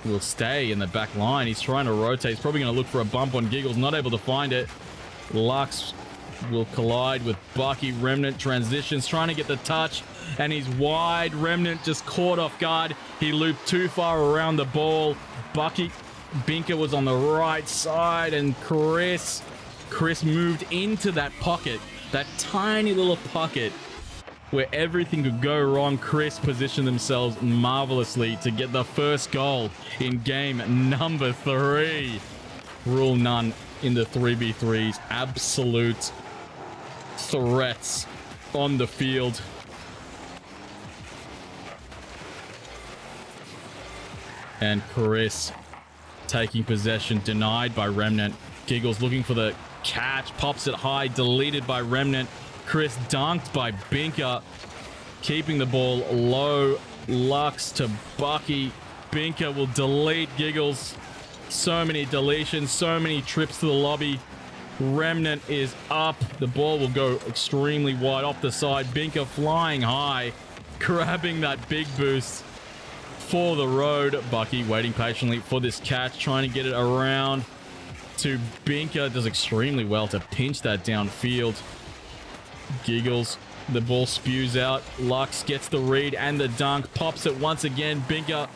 will stay in the back line. He's trying to rotate. He's probably going to look for a bump on Giggles. Not able to find it. Lux will collide with Bucky. Remnant transitions, trying to get the touch, and he's wide. Remnant just caught off guard. He looped too far around the ball. Binka was on the right side, and Chrisx moved into that pocket, that tiny little pocket where everything could go wrong. Chrisx positioned themselves marvelously to get the first goal in game number 3. Rule none in the 3v3s. Absolute threats on the field. And Chrisx taking possession, denied by Remnant. Giggles looking for the catch, pops it high, deleted by Remnant. Chrisx dunked by Binka, keeping the ball low. Lux to Bucky. Binka will delete Giggles. So many deletions, so many trips to the lobby. Remnant is up. The ball will go extremely wide off the side. Binka flying high, grabbing that big boost for the road. Bucky waiting patiently for this catch, trying to get it around to Binka. Does extremely well to pinch that downfield. Giggles, the ball spews out. Lux gets the read and the dunk, pops it once again. Binka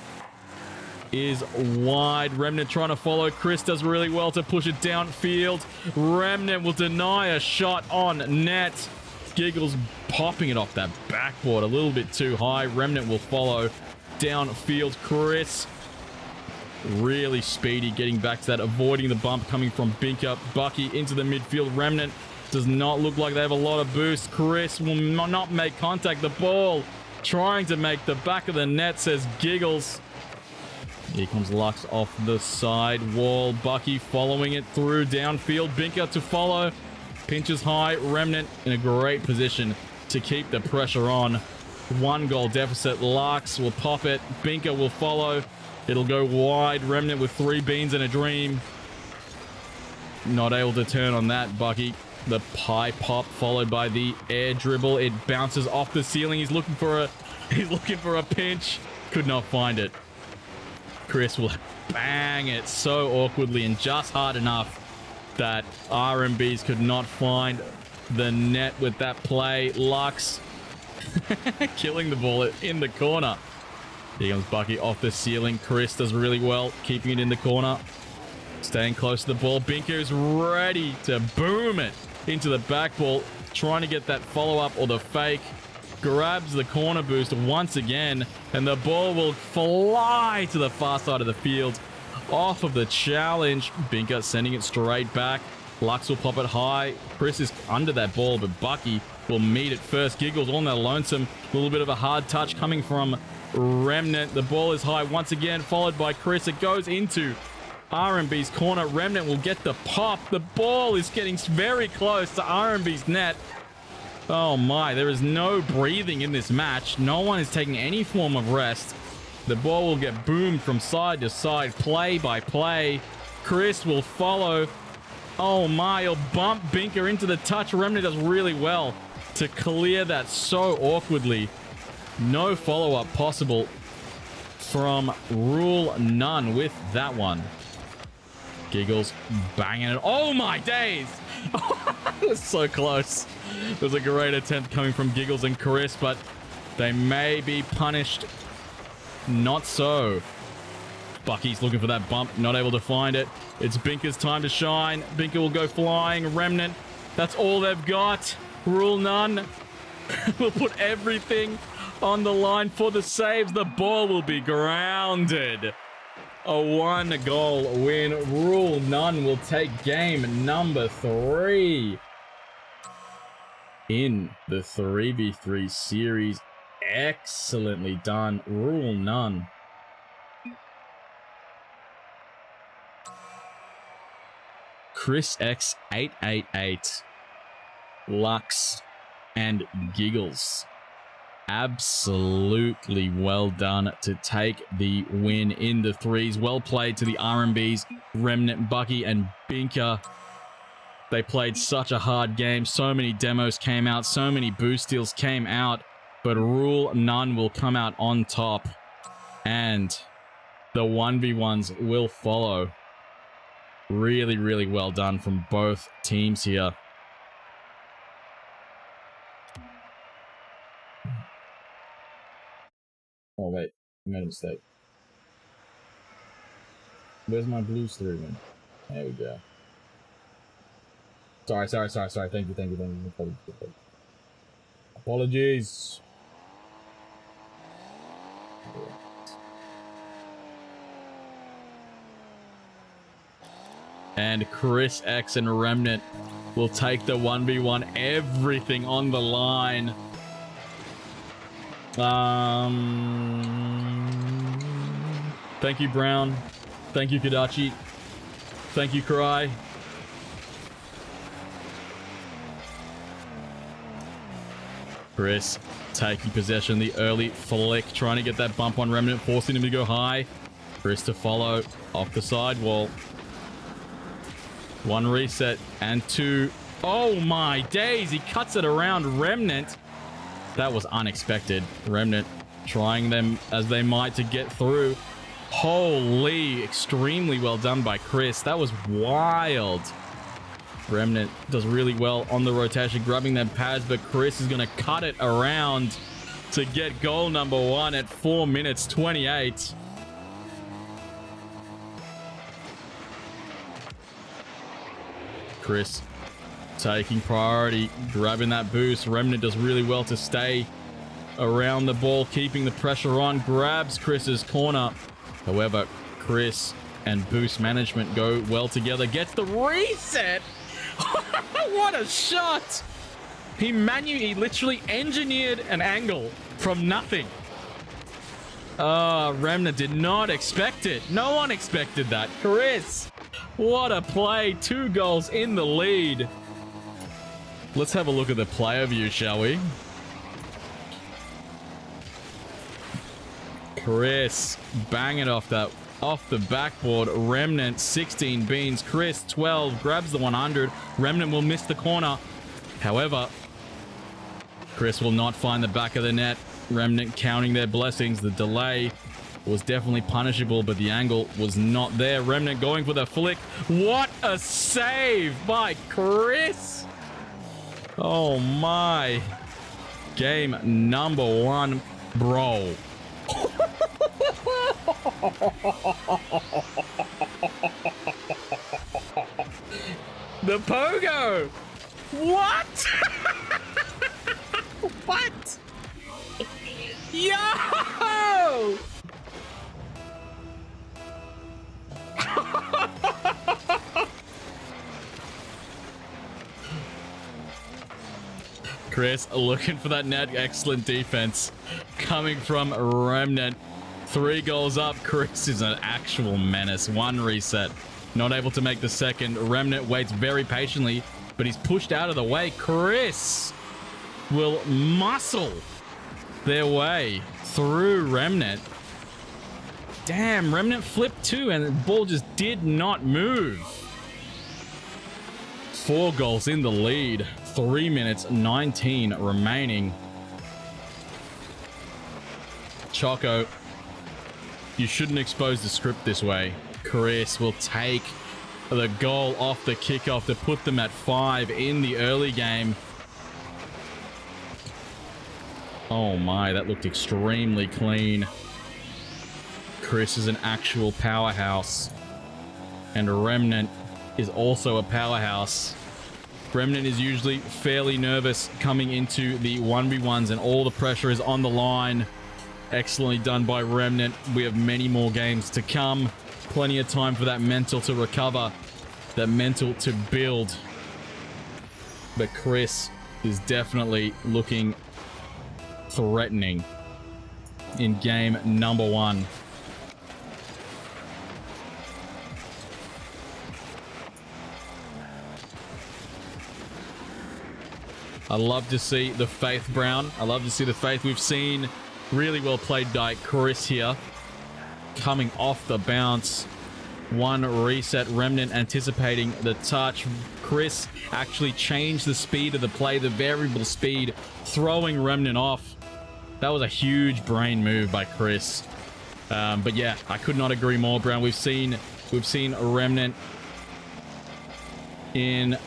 is wide. Remnant trying to follow. Chrisx does really well to push it downfield. Remnant will deny a shot on net. Giggles popping it off that backboard a little bit too high. Remnant will follow downfield. Chrisx really speedy, getting back to that, avoiding the bump coming from Binka. Bucky into the midfield. Remnant does not look like they have a lot of boost. Chrisx will not make contact. The ball trying to make the back of the net, says Giggles. Here comes Lux off the side wall. Bucky following it through downfield. Binka to follow. Pinches high. Remnant in a great position to keep the pressure on. 1 goal deficit. Lux will pop it. Binka will follow. It'll go wide. Remnant with 3 beans and a dream. Not able to turn on that. Bucky. The pie pop followed by the air dribble. It bounces off the ceiling. He's looking for a pinch. Could not find it. Chrisx will bang it so awkwardly and just hard enough that RMBs could not find the net with that play. Lux killing the ball in the corner. Here comes Bucky off the ceiling. Chrisx does really well, keeping it in the corner. Staying close to the ball. Binka is ready to boom it into the back ball. Trying to get that follow-up or the fake. Grabs the corner boost once again, and the ball will fly to the far side of the field. Off of the challenge. Binka sending it straight back. Lux will pop it high. Chrisx is under that ball, but Bucky will meet it first. Giggles on their lonesome. A little bit of a hard touch coming from Remnant. The ball is high once again, followed by Chrisx. It goes into RMB's corner. Remnant will get the pop. The ball is getting very close to RMB's net. Oh my, there is no breathing in this match. No one is taking any form of rest. The ball will get boomed from side to side, play by play. Chrisx will follow. Oh my, he'll bump Binka into the touch. Remnant does really well to clear that so awkwardly. No follow-up possible from Rule None with that one. Giggles banging it. Oh my days! It was so close. It was a great attempt coming from Giggles and Chrisx, but they may be punished. Not so. Bucky's looking for that bump, not able to find it. It's Binka's time to shine. Binka will go flying. Remnant, that's all they've got. Rule None will put everything on the line for the saves. The ball will be grounded. A 1-goal win. Rule None will take game number 3 in the 3v3 series. Excellently done, Rule None. Chrisx 888, Lux, and Giggles. Absolutely well done to take the win in the 3s. Well played to the RMBs, Remnant, Bucky, and Binka. They played such a hard game. So many demos came out. So many boost deals came out. But Rule None will come out on top. And the 1v1s will follow. Really, really well done from both teams here. Oh, wait. I made a mistake. Where's my blues through then? There we go. Sorry. Thank you. Apologies. And Chrisx and Remnant will take the 1v1. Everything on the line. Thank you, Brown. Thank you, Kadachi. Thank you, Cry. Chrisx taking possession. The early flick, trying to get that bump on Remnant, forcing him to go high. Chrisx to follow off the sidewall. 1 reset and 2. Oh my days! He cuts it around Remnant. That was unexpected. Remnant trying them as they might to get through. Holy, extremely well done by Chrisx. That was wild. Remnant does really well on the rotation, grabbing them pads, but Chrisx is going to cut it around to get goal number 1 at 4 minutes 28. Chrisx taking priority, grabbing that boost. Remnant does really well to stay around the ball, keeping the pressure on. Grabs Chris's corner. However, Chrisx and boost management go well together. Gets the reset. What a shot. He literally engineered an angle from nothing. Remnant did not expect it. No one expected that. Chrisx, what a play. 2 goals in the lead. Let's have a look at the player view, shall we? Chrisx banging off the backboard. Remnant 16 beans. Chrisx 12 grabs the 100. Remnant will miss the corner. However, Chrisx will not find the back of the net. Remnant counting their blessings. The delay was definitely punishable, but the angle was not there. Remnant going for the flick. What a save by Chrisx! Oh my. Game number 1, bro. The pogo! What? What? Yo! Chrisx looking for that net. Excellent defense coming from Remnant. 3 goals up. Chrisx is an actual menace. 1 reset. Not able to make the second. Remnant waits very patiently, but he's pushed out of the way. Chrisx will muscle their way through Remnant. Damn, Remnant flipped too, and the ball just did not move. 4 goals in the lead. 3 minutes 19 remaining. Choco, you shouldn't expose the script this way. Chrisx will take the goal off the kickoff to put them at 5 in the early game. Oh my, that looked extremely clean. Chrisx is an actual powerhouse. And Remnant is also a powerhouse. Remnant is usually fairly nervous coming into the 1v1s, and all the pressure is on the line. Excellently done by Remnant. We have many more games to come. Plenty of time for that mental to recover, that mental to build. But Chrisx is definitely looking threatening in game number 1. I love to see the Faith Brown. I love to see the Faith. We've seen really well played by Chrisx here. Coming off the bounce. 1 reset. Remnant anticipating the touch. Chrisx actually changed the speed of the play, the variable speed, throwing Remnant off. That was a huge brain move by Chrisx. But yeah, I could not agree more, Brown. We've seen Remnant in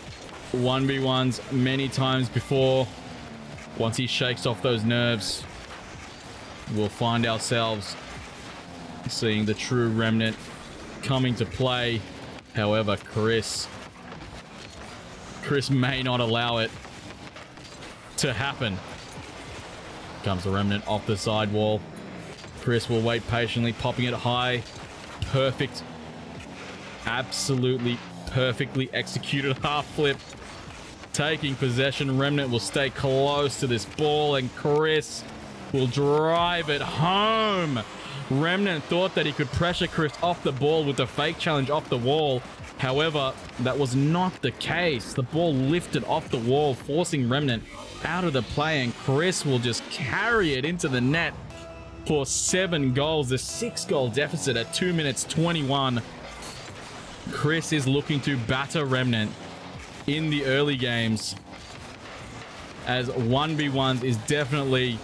1v1s many times before. Once he shakes off those nerves, we'll find ourselves seeing the true Remnant coming to play. However, Chrisx may not allow it to happen. Comes the Remnant off the side wall. Chrisx will wait patiently, popping it high. Perfect. Absolutely perfectly executed half flip. Taking possession. Remnant will stay close to this ball, and Chrisx will drive it home. Remnant thought that he could pressure Chrisx off the ball with the fake challenge off the wall. However, that was not the case. The ball lifted off the wall, forcing Remnant out of the play, and Chrisx will just carry it into the net for 7 goals. The 6-goal deficit at 2 minutes 21. Chrisx is looking to batter Remnant in the early games, as 1v1s is definitely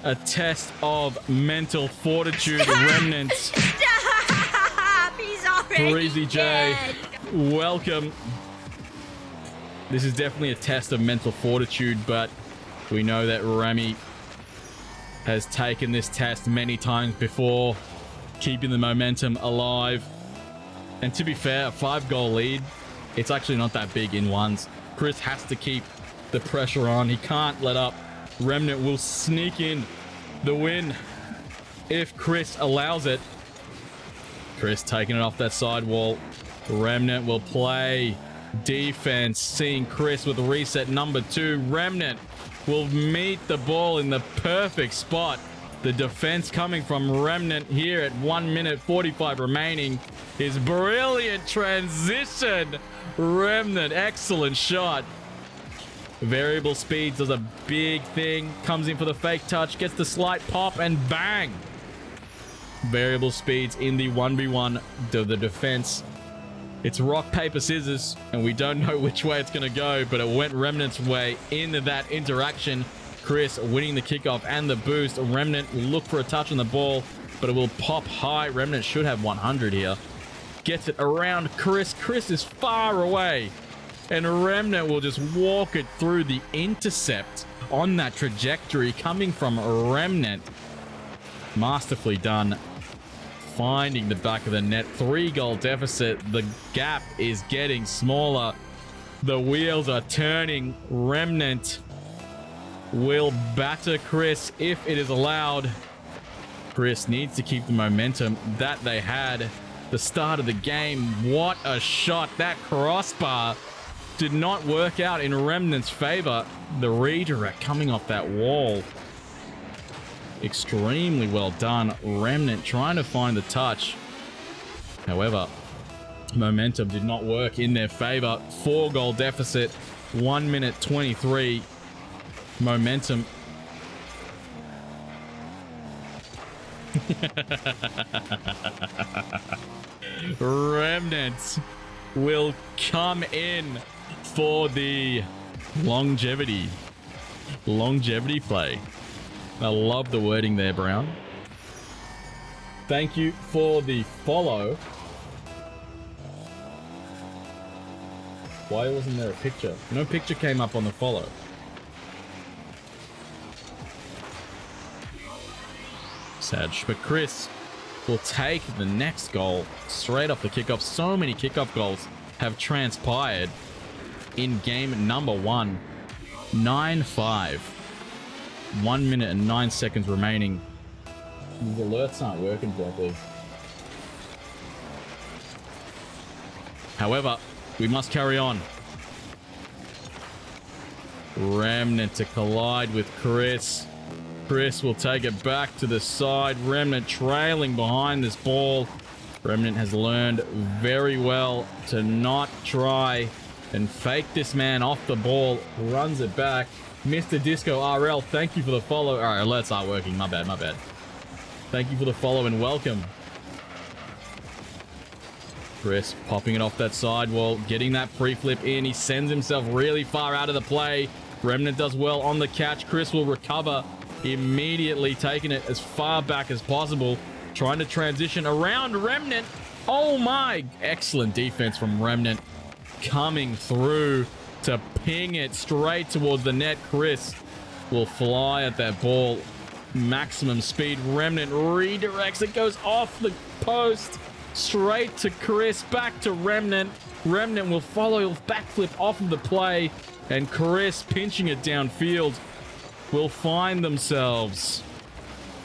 a test of mental fortitude. Remnant. Stop! He's already Breezy J, dead. welcome. This is definitely a test of mental fortitude, but we know that Remy has taken this test many times before, keeping the momentum alive. And to be fair, a 5-goal lead, it's actually not that big in ones. Chrisx has to keep the pressure on. He can't let up. Remnant will sneak in the win if Chrisx allows it. Chrisx taking it off that sidewall. Remnant will play defense, seeing Chrisx with reset number 2. Remnant will meet the ball in the perfect spot. The defense coming from Remnant here at 1 minute 45 remaining is brilliant transition. Remnant, excellent shot. Variable speeds does a big thing. Comes in for the fake touch, gets the slight pop, and bang. Variable speeds in the 1v1 to the defense. It's rock, paper, scissors, and we don't know which way it's going to go, but it went Remnant's way into that interaction. Chrisx winning the kickoff and the boost. Remnant will look for a touch on the ball, but it will pop high. Remnant should have 100 here. Gets it around Chrisx. Chrisx is far away, and Remnant will just walk it through the intercept on that trajectory coming from Remnant. Masterfully done. Finding the back of the net. 3-goal deficit. The gap is getting smaller. The wheels are turning. Remnant will batter Chrisx if it is allowed. Chrisx needs to keep the momentum that they had the start of the game. What a shot. That crossbar did not work out in Remnant's favor. The redirect coming off that wall. Extremely well done. Remnant trying to find the touch. However, momentum did not work in their favor. 4-goal deficit. 1 minute 23. Momentum. Remnant will come in for the longevity play. I love the wording there, Brown. Thank you for the follow. Why wasn't there a picture? No picture came up on the follow. Sad. But Chrisx will take the next goal straight off the kickoff. So many kickoff goals have transpired in game number 1. 9-5. 1 minute and 9 seconds remaining. These alerts aren't working properly. However, we must carry on. Remnant to collide with Chrisx. Chrisx will take it back to the side. Remnant trailing behind this ball. Remnant has learned very well to not try and fake this man off the ball. Runs it back. Mr. Disco RL, thank you for the follow. All right, alerts aren't working. My bad. Thank you for the follow and welcome. Chrisx popping it off that sidewall, getting that pre-flip in. He sends himself really far out of the play. Remnant does well on the catch. Chrisx will recover immediately, taking it as far back as possible. Trying to transition around Remnant. Oh my! Excellent defense from Remnant. Coming through to ping it straight towards the net. Chrisx will fly at that ball. Maximum speed. Remnant redirects. It goes off the post. Straight to Chrisx. Back to Remnant. Remnant will follow backflip off of the play. And Chrisx pinching it downfield will find themselves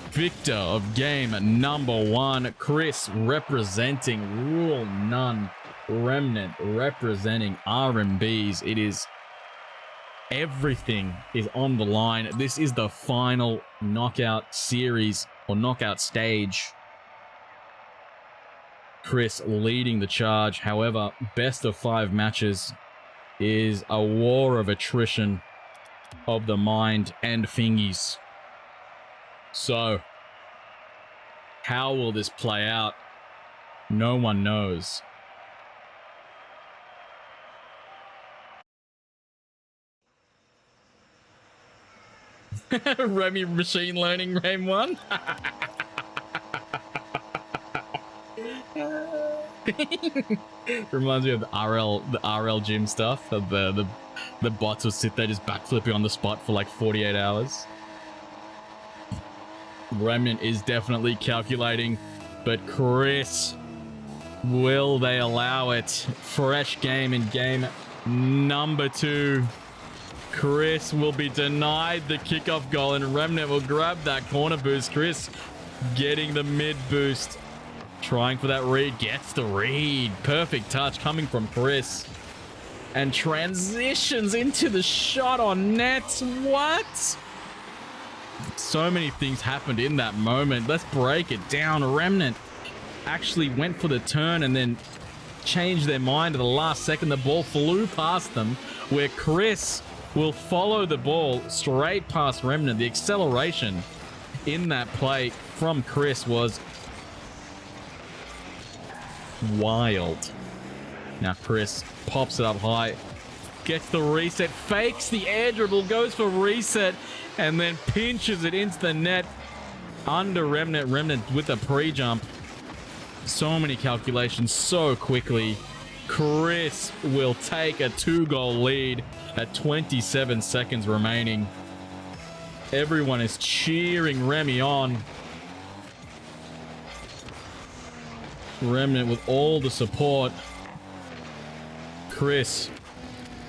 victor of game number 1. Chrisx representing Rule None. Remnant representing RMBs. It is everything is on the line. This is the final knockout series or knockout stage. Chrisx leading the charge. However, best of 5 matches is a war of attrition of the mind and fingies. So, how will this play out? No one knows. Remy machine learning Ram 1. Reminds me of the RL gym stuff. The bots will sit there just backflipping on the spot for like 48 hours. Remnant is definitely calculating, but Chrisx, will they allow it? Fresh game in game number 2. Chrisx will be denied the kickoff goal, and Remnant will grab that corner boost. Chrisx getting the mid boost. Trying for that read. Gets the read. Perfect touch coming from Chrisx. And transitions into the shot on net. What? So many things happened in that moment. Let's break it down. Remnant actually went for the turn and then changed their mind at the last second. The ball flew past them, where Chrisx will follow the ball straight past Remnant. The acceleration in that play from Chrisx was wild. Now Chrisx pops it up high, gets the reset, fakes the air dribble, goes for reset, and then pinches it into the net under Remnant. Remnant with a pre-jump. So many calculations so quickly. Chrisx will take a 2-goal lead at 27 seconds remaining. Everyone is cheering Remy on. Remnant with all the support. Chrisx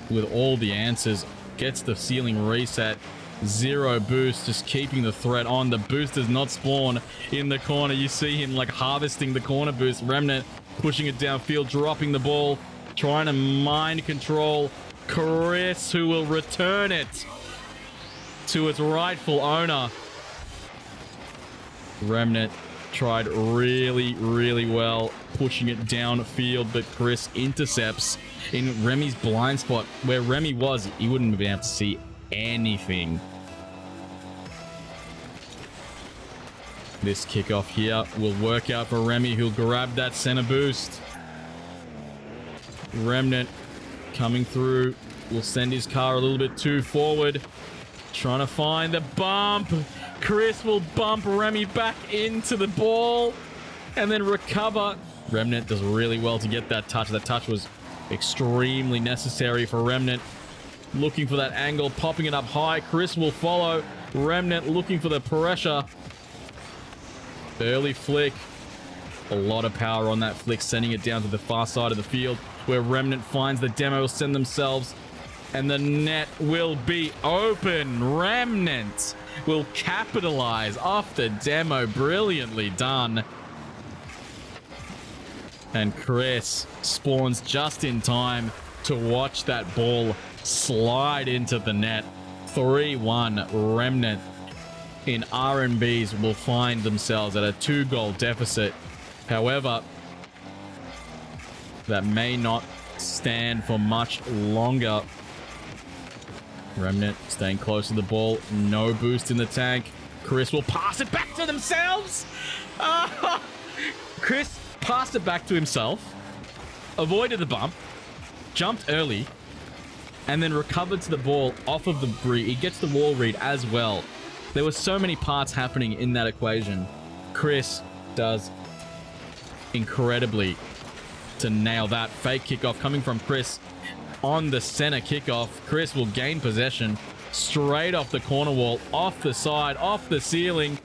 with all the answers. Gets the ceiling reset. 0 boost, just keeping the threat on. The boost does not spawn in the corner. You see him like harvesting the corner boost. Remnant pushing it downfield, dropping the ball, trying to mind control Chrisx, who will return it to its rightful owner. Remnant tried really well pushing it downfield, but Chrisx intercepts in Remy's blind spot. Where Remy was, he wouldn't have been able to see anything. This kickoff here will work out for Remy, who'll grab that center boost. Remnant coming through, will send his car a little bit too forward, trying to find the bump. Chrisx will bump Remy back into the ball and then recover. Remnant does really well to get that touch. That touch was extremely necessary for Remnant. Looking for that angle, popping it up high. Chrisx will follow. Remnant looking for the pressure. Early flick. A lot of power on that flick, sending it down to the far side of the field, where Remnant finds the demo, send themselves, and the net will be open. Remnant will capitalize off the demo. Brilliantly done. And Chrisx spawns just in time to watch that ball slide into the net. 3-1 Remnant in R&Bs will find themselves at a 2-goal deficit. However, that may not stand for much longer. Remnant staying close to the ball. No boost in the tank. Chrisx will pass it back to themselves. Chrisx passed it back to himself, avoided the bump, jumped early, and then recovered to the ball off of the breed. He gets the wall read as well. There were so many parts happening in that equation. Chrisx does incredibly to nail that. Fake kickoff coming from Chrisx on the center kickoff. Chrisx will gain possession straight off the corner wall, off the side, off the ceiling.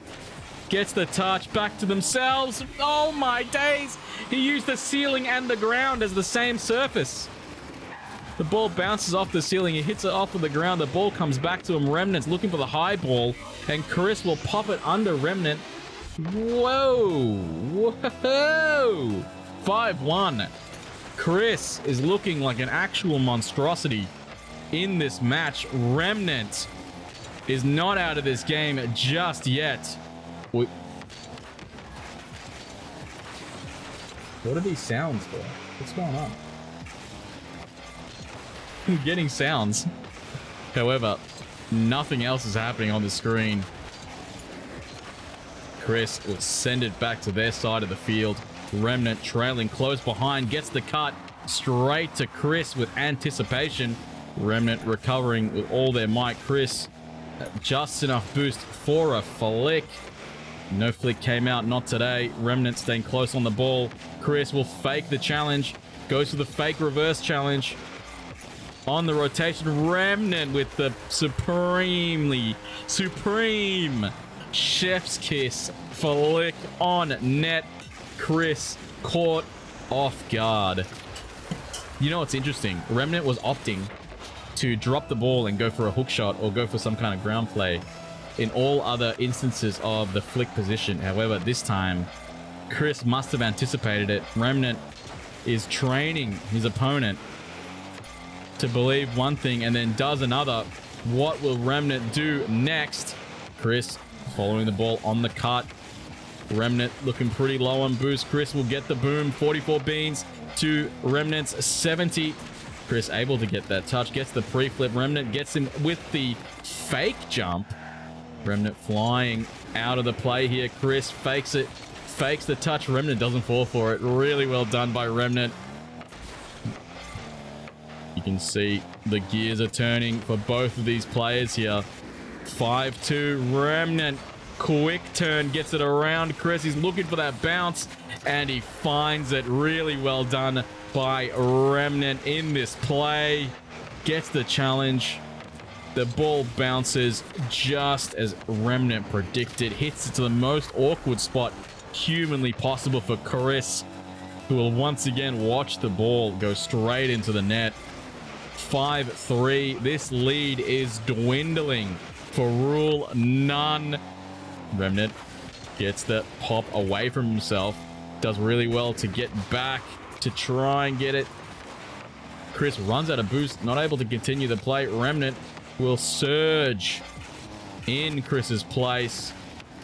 Gets the touch back to themselves. Oh my days! He used the ceiling and the ground as the same surface. The ball bounces off the ceiling. He hits it off of the ground. The ball comes back to him. Remnant's looking for the high ball, and Chrisx will pop it under Remnant. Whoa! Whoa! 5-1. Chrisx is looking like an actual monstrosity in this match. Remnant is not out of this game just yet. What are these sounds for? What's going on? I'm getting sounds. However, nothing else is happening on the screen. Chrisx will send it back to their side of the field. Remnant trailing close behind, gets the cut straight to Chrisx with anticipation. Remnant recovering with all their might. Chrisx just enough boost for a flick. No flick came out, not today. Remnant staying close on the ball. Chrisx will fake the challenge, goes for the fake reverse challenge. On the rotation, Remnant with the supreme chef's kiss flick on net. Chrisx caught off guard. You know what's interesting? Remnant was opting to drop the ball and go for a hook shot or go for some kind of ground play in all other instances of the flick position. However, this time, Chrisx must have anticipated it. Remnant is training his opponent to believe one thing and then does another. What will Remnant do next? Chrisx following the ball on the cut. Remnant looking pretty low on boost. Chrisx will get the boom. 44 beans to Remnant's 70. Chrisx able to get that touch. Gets the pre-flip. Remnant gets him with the fake jump. Remnant flying out of the play here. Chrisx fakes it. Fakes the touch. Remnant doesn't fall for it. Really well done by Remnant. You can see the gears are turning for both of these players here. 5-2. Remnant. Quick turn. Gets it around Chrisx. He's looking for that bounce. And he finds it. Really well done by Remnant in this play. Gets the challenge. The ball bounces just as Remnant predicted. Hits it to the most awkward spot humanly possible for Chrisx, who will once again watch the ball go straight into the net. 5-3. This lead is dwindling for Rule None. Remnant gets the pop away from himself. Does really well to get back to try and get it. Chrisx runs out of boost, not able to continue the play. Remnant will surge in Chris's place.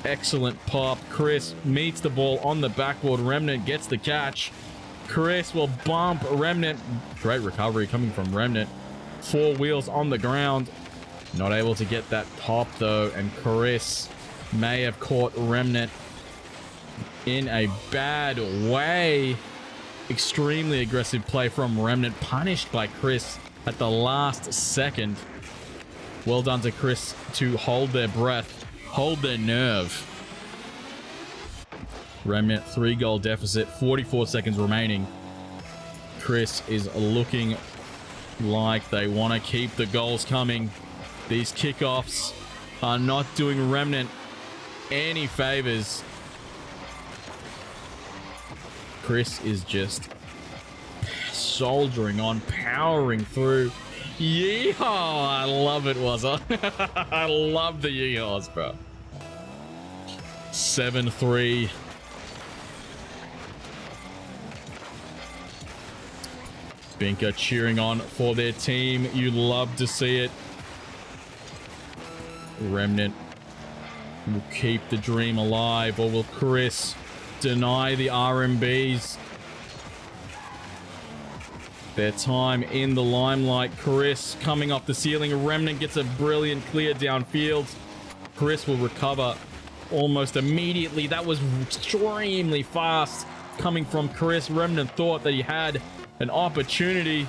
Excellent pop. Chrisx meets the ball on the backboard. Remnant gets the catch. Chrisx will bump Remnant. Great recovery coming from Remnant. 4 wheels on the ground. Not able to get that pop though, and Chrisx may have caught Remnant in a bad way. Extremely aggressive play from Remnant, punished by Chrisx at the last second. Well done to Chrisx to hold their breath, hold their nerve. Remnant 3-goal deficit, 44 seconds remaining. Chrisx is looking like they want to keep the goals coming. These kickoffs are not doing Remnant any favors. Chrisx is just soldiering on, powering through. Yeehaw! I love it, was I? I love the yeehaws, bro. 7-3. Binka cheering on for their team. You love to see it. Remnant will keep the dream alive, or will Chrisx deny the RMBs their time in the limelight? Chrisx coming off the ceiling. Remnant gets a brilliant clear downfield. Chrisx will recover almost immediately. That was extremely fast coming from Chrisx. Remnant thought that he had an opportunity.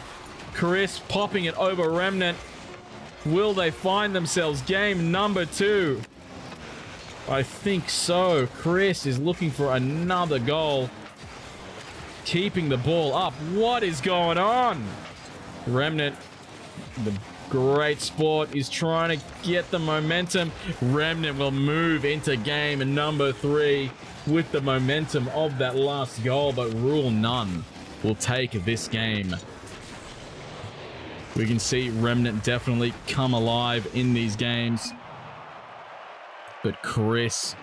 Chrisx popping it over Remnant. Will they find themselves game number 2? I think so. Chrisx is looking for another goal. Keeping the ball up. What is going on? Remnant, the great sport, is trying to get the momentum. Remnant will move into game number 3 with the momentum of that last goal, but Rule None will take this game. We can see Remnant definitely come alive in these games. But Chrisx,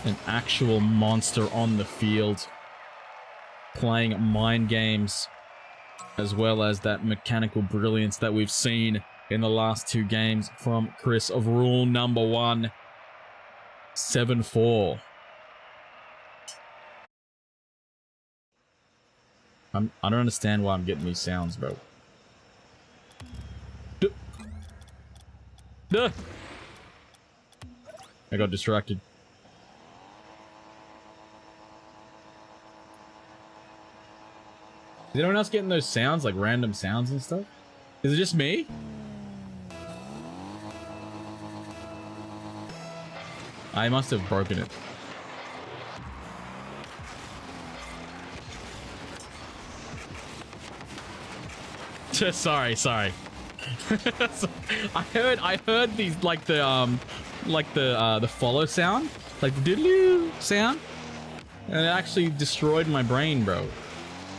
an actual monster on the field, playing mind games, as well as that mechanical brilliance that we've seen in the last 2 games from Chrisx of Rule Number 1. 7-4. I don't understand why I'm getting these sounds, bro. Duh. I got distracted. Is anyone else getting those sounds, like random sounds and stuff? Is it just me? I must have broken it. Sorry. I heard these like the follow sound, like the diddly sound, and it actually destroyed my brain, bro.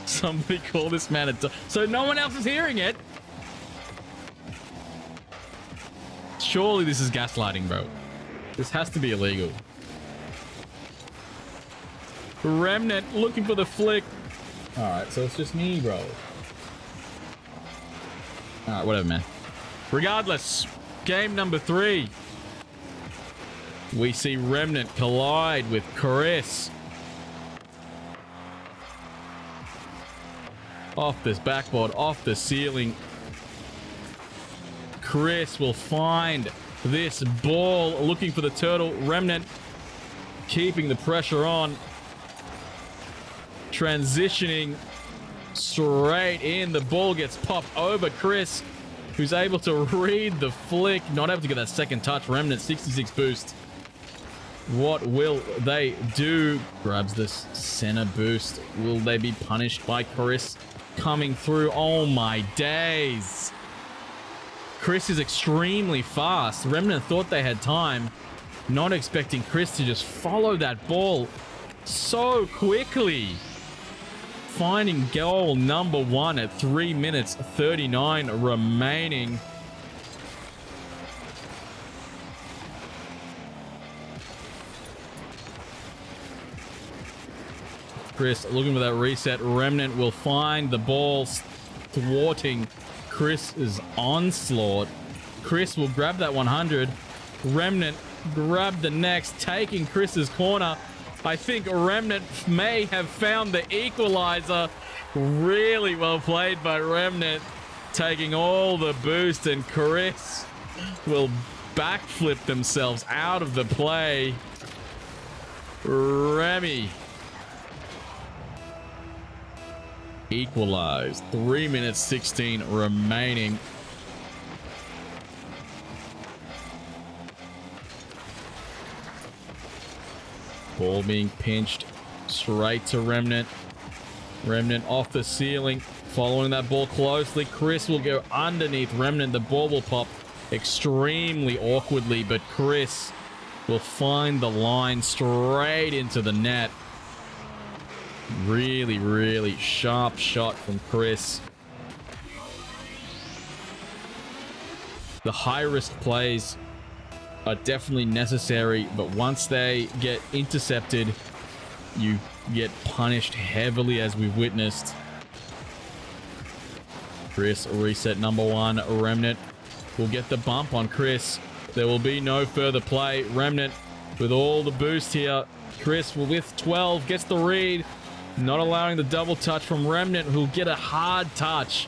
Somebody call this man a so no one else is hearing it. Surely this is gaslighting, bro. This has to be illegal. Remnant looking for the flick. Alright, so it's just me, bro. Alright, whatever, man. Regardless, game number 3. We see Remnant collide with Chrisx. Off this backboard, off the ceiling. Chrisx will find this ball, looking for the turtle. Remnant keeping the pressure on. Transitioning straight in. The ball gets popped over. Chrisx, who's able to read the flick. Not able to get that second touch. Remnant 66 boost. What will they do? Grabs this center boost. Will they be punished by Chrisx coming through? Oh my days. Chrisx is extremely fast. Remnant thought they had time. Not expecting Chrisx to just follow that ball so quickly. Finding goal number 1 at 3 minutes 39 remaining. Chrisx looking for that reset. Remnant will find the ball, thwarting Chris's onslaught. Chrisx will grab that 100. Remnant grab the next, taking Chris's corner. I think Remnant may have found the equalizer. Really well played by Remnant, taking all the boost, and Chrisx will backflip themselves out of the play. Remy equalized. 3 minutes 16 remaining. Ball being pinched straight to Remnant. Remnant off the ceiling, following that ball closely. Chrisx will go underneath Remnant. The ball will pop extremely awkwardly, but Chrisx will find the line straight into the net. Really, really sharp shot from Chrisx. The high-risk plays are definitely necessary, but once they get intercepted, you get punished heavily, as we've witnessed. Chrisx reset number 1. Remnant will get the bump on Chrisx. There will be no further play. Remnant with all the boost here. Chrisx with 12 gets the read, not allowing the double touch from Remnant, who'll get a hard touch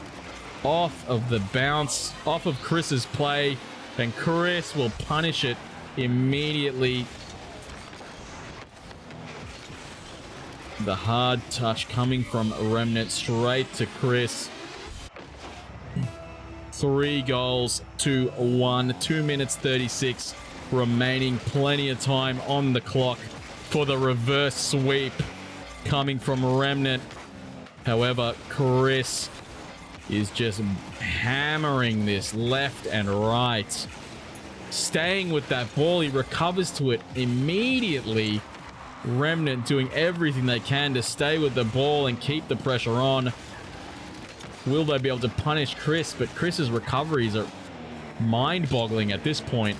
off of the bounce, off of Chris's play, and Chrisx will punish it immediately. The hard touch coming from Remnant straight to Chrisx. 3 goals to 1. 2 minutes 36 remaining. Plenty of time on the clock for the reverse sweep coming from Remnant. However, Chrisx is just hammering this left and right. Staying with that ball, he recovers to it immediately. Remnant doing everything they can to stay with the ball and keep the pressure on. Will they be able to punish Chrisx? But Chris's recoveries are mind-boggling at this point.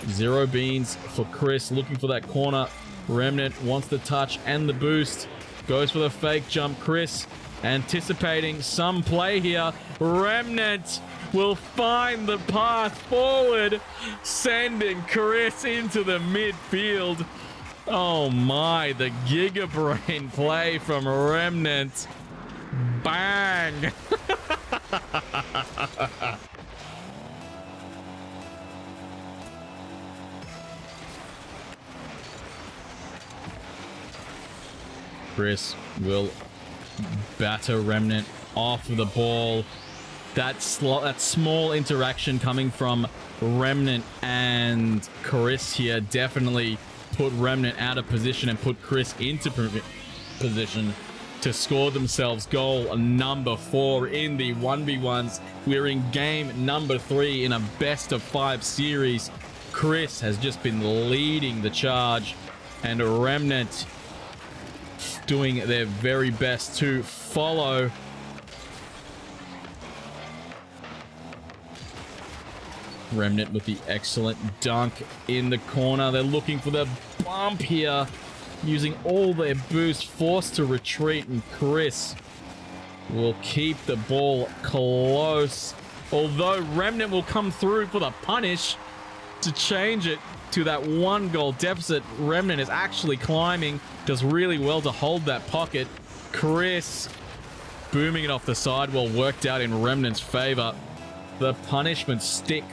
0 beans for Chrisx, looking for that corner. Remnant wants the touch and the boost. Goes for the fake jump. Chrisx anticipating some play here. Remnant will find the path forward, sending Chrisx into the midfield. Oh my, the Giga Brain play from Remnant. Bang! Chrisx will batter Remnant off of the ball. That small interaction coming from Remnant and Chrisx here definitely put Remnant out of position and put Chrisx into position to score themselves goal number 4 in the 1v1s. We're in game number 3 in a best of 5 series. Chrisx has just been leading the charge, and Remnant doing their very best to follow. Remnant with the excellent dunk in the corner. They're looking for the bump here. using all their boost, forced to retreat, and Chrisx will keep the ball close. Although Remnant will come through for the punish to change it to that 1-goal deficit. Remnant is actually climbing, does really well to hold that pocket. Chrisx booming it off the sidewall, worked out in Remnant's favor. The punishment stick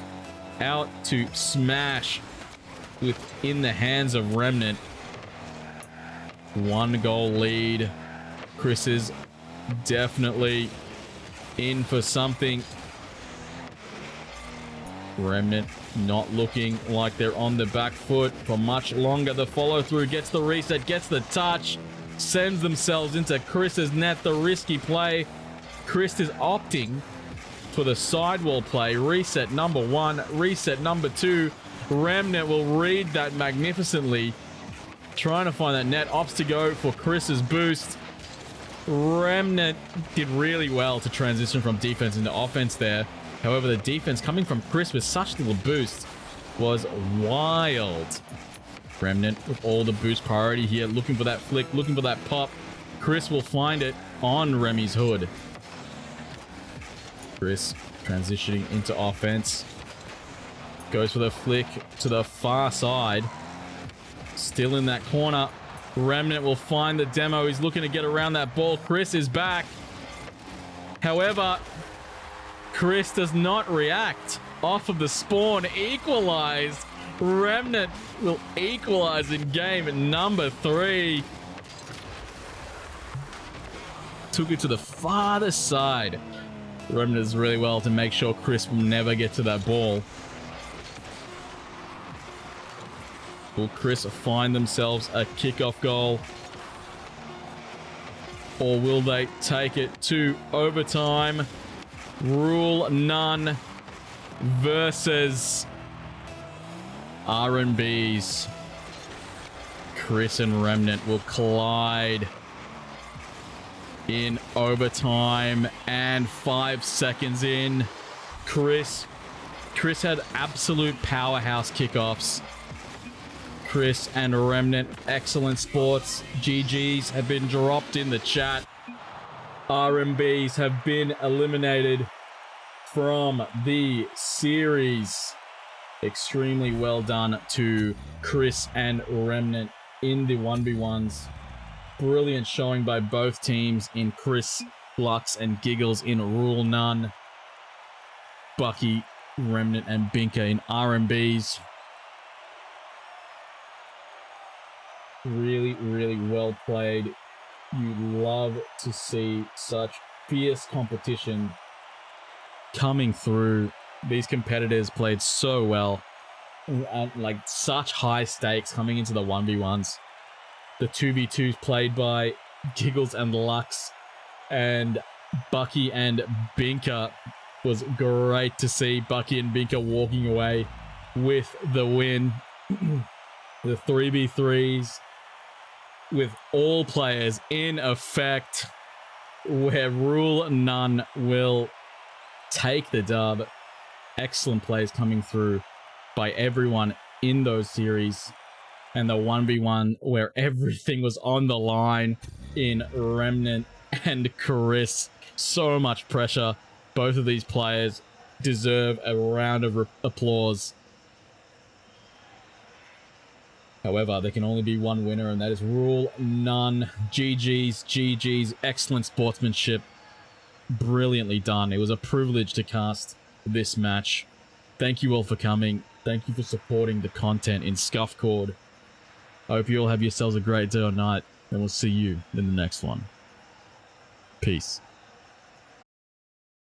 out to smash within the hands of Remnant. 1-goal lead. Chrisx is definitely in for something. Remnant not looking like they're on the back foot for much longer. The follow-through gets the reset, gets the touch, sends themselves into Chris's net. The risky play. Chrisx is opting for the sidewall play. Reset number 1, reset number 2. Remnant will read that magnificently. Trying to find that net. Opts to go for Chris's boost. Remnant did really well to transition from defense into offense there. However, the defense coming from Chrisx with such little boost was wild. Remnant with all the boost priority here, looking for that flick, looking for that pop. Chrisx will find it on Remy's hood. Chrisx transitioning into offense. Goes for the flick to the far side. Still in that corner. Remnant will find the demo. He's looking to get around that ball. Chrisx is back. However, Chrisx does not react off of the spawn. Equalized. Remnant will equalize in game number 3. Took it to the farthest side. Remnant does really well to make sure Chrisx will never get to that ball. Will Chrisx find themselves a kickoff goal? Or will they take it to overtime? Rule none versus R&B's. Chrisx and Remnant will collide in overtime, and 5 seconds in. Chrisx had absolute powerhouse kickoffs. Chrisx and Remnant, excellent sports. GGs have been dropped in the chat. R&Bs have been eliminated from the series. Extremely well done to Chrisx and Remnant in the 1v1s. Brilliant showing by both teams in Chrisx, Lux, and Giggles in Rule None. Bucky, Remnant, and Binka in R&Bs. Really, really well played. You love to see such fierce competition coming through. These competitors played so well. And like such high stakes coming into the 1v1s. The 2v2s played by Giggles and Lux, and Bucky and Binka was great to see. Bucky and Binka walking away with the win. The 3v3s with all players in effect, where Rule None will take the dub. Excellent plays coming through by everyone in those series. And the 1v1 where everything was on the line in Remnant and Chrisx. So much pressure. Both of these players deserve a round of applause. However, there can only be one winner, and that is Rule None. GG's, GG's, excellent sportsmanship. Brilliantly done. It was a privilege to cast this match. Thank you all for coming. Thank you for supporting the content in Scuffcord. I hope you all have yourselves a great day or night, and we'll see you in the next one. Peace.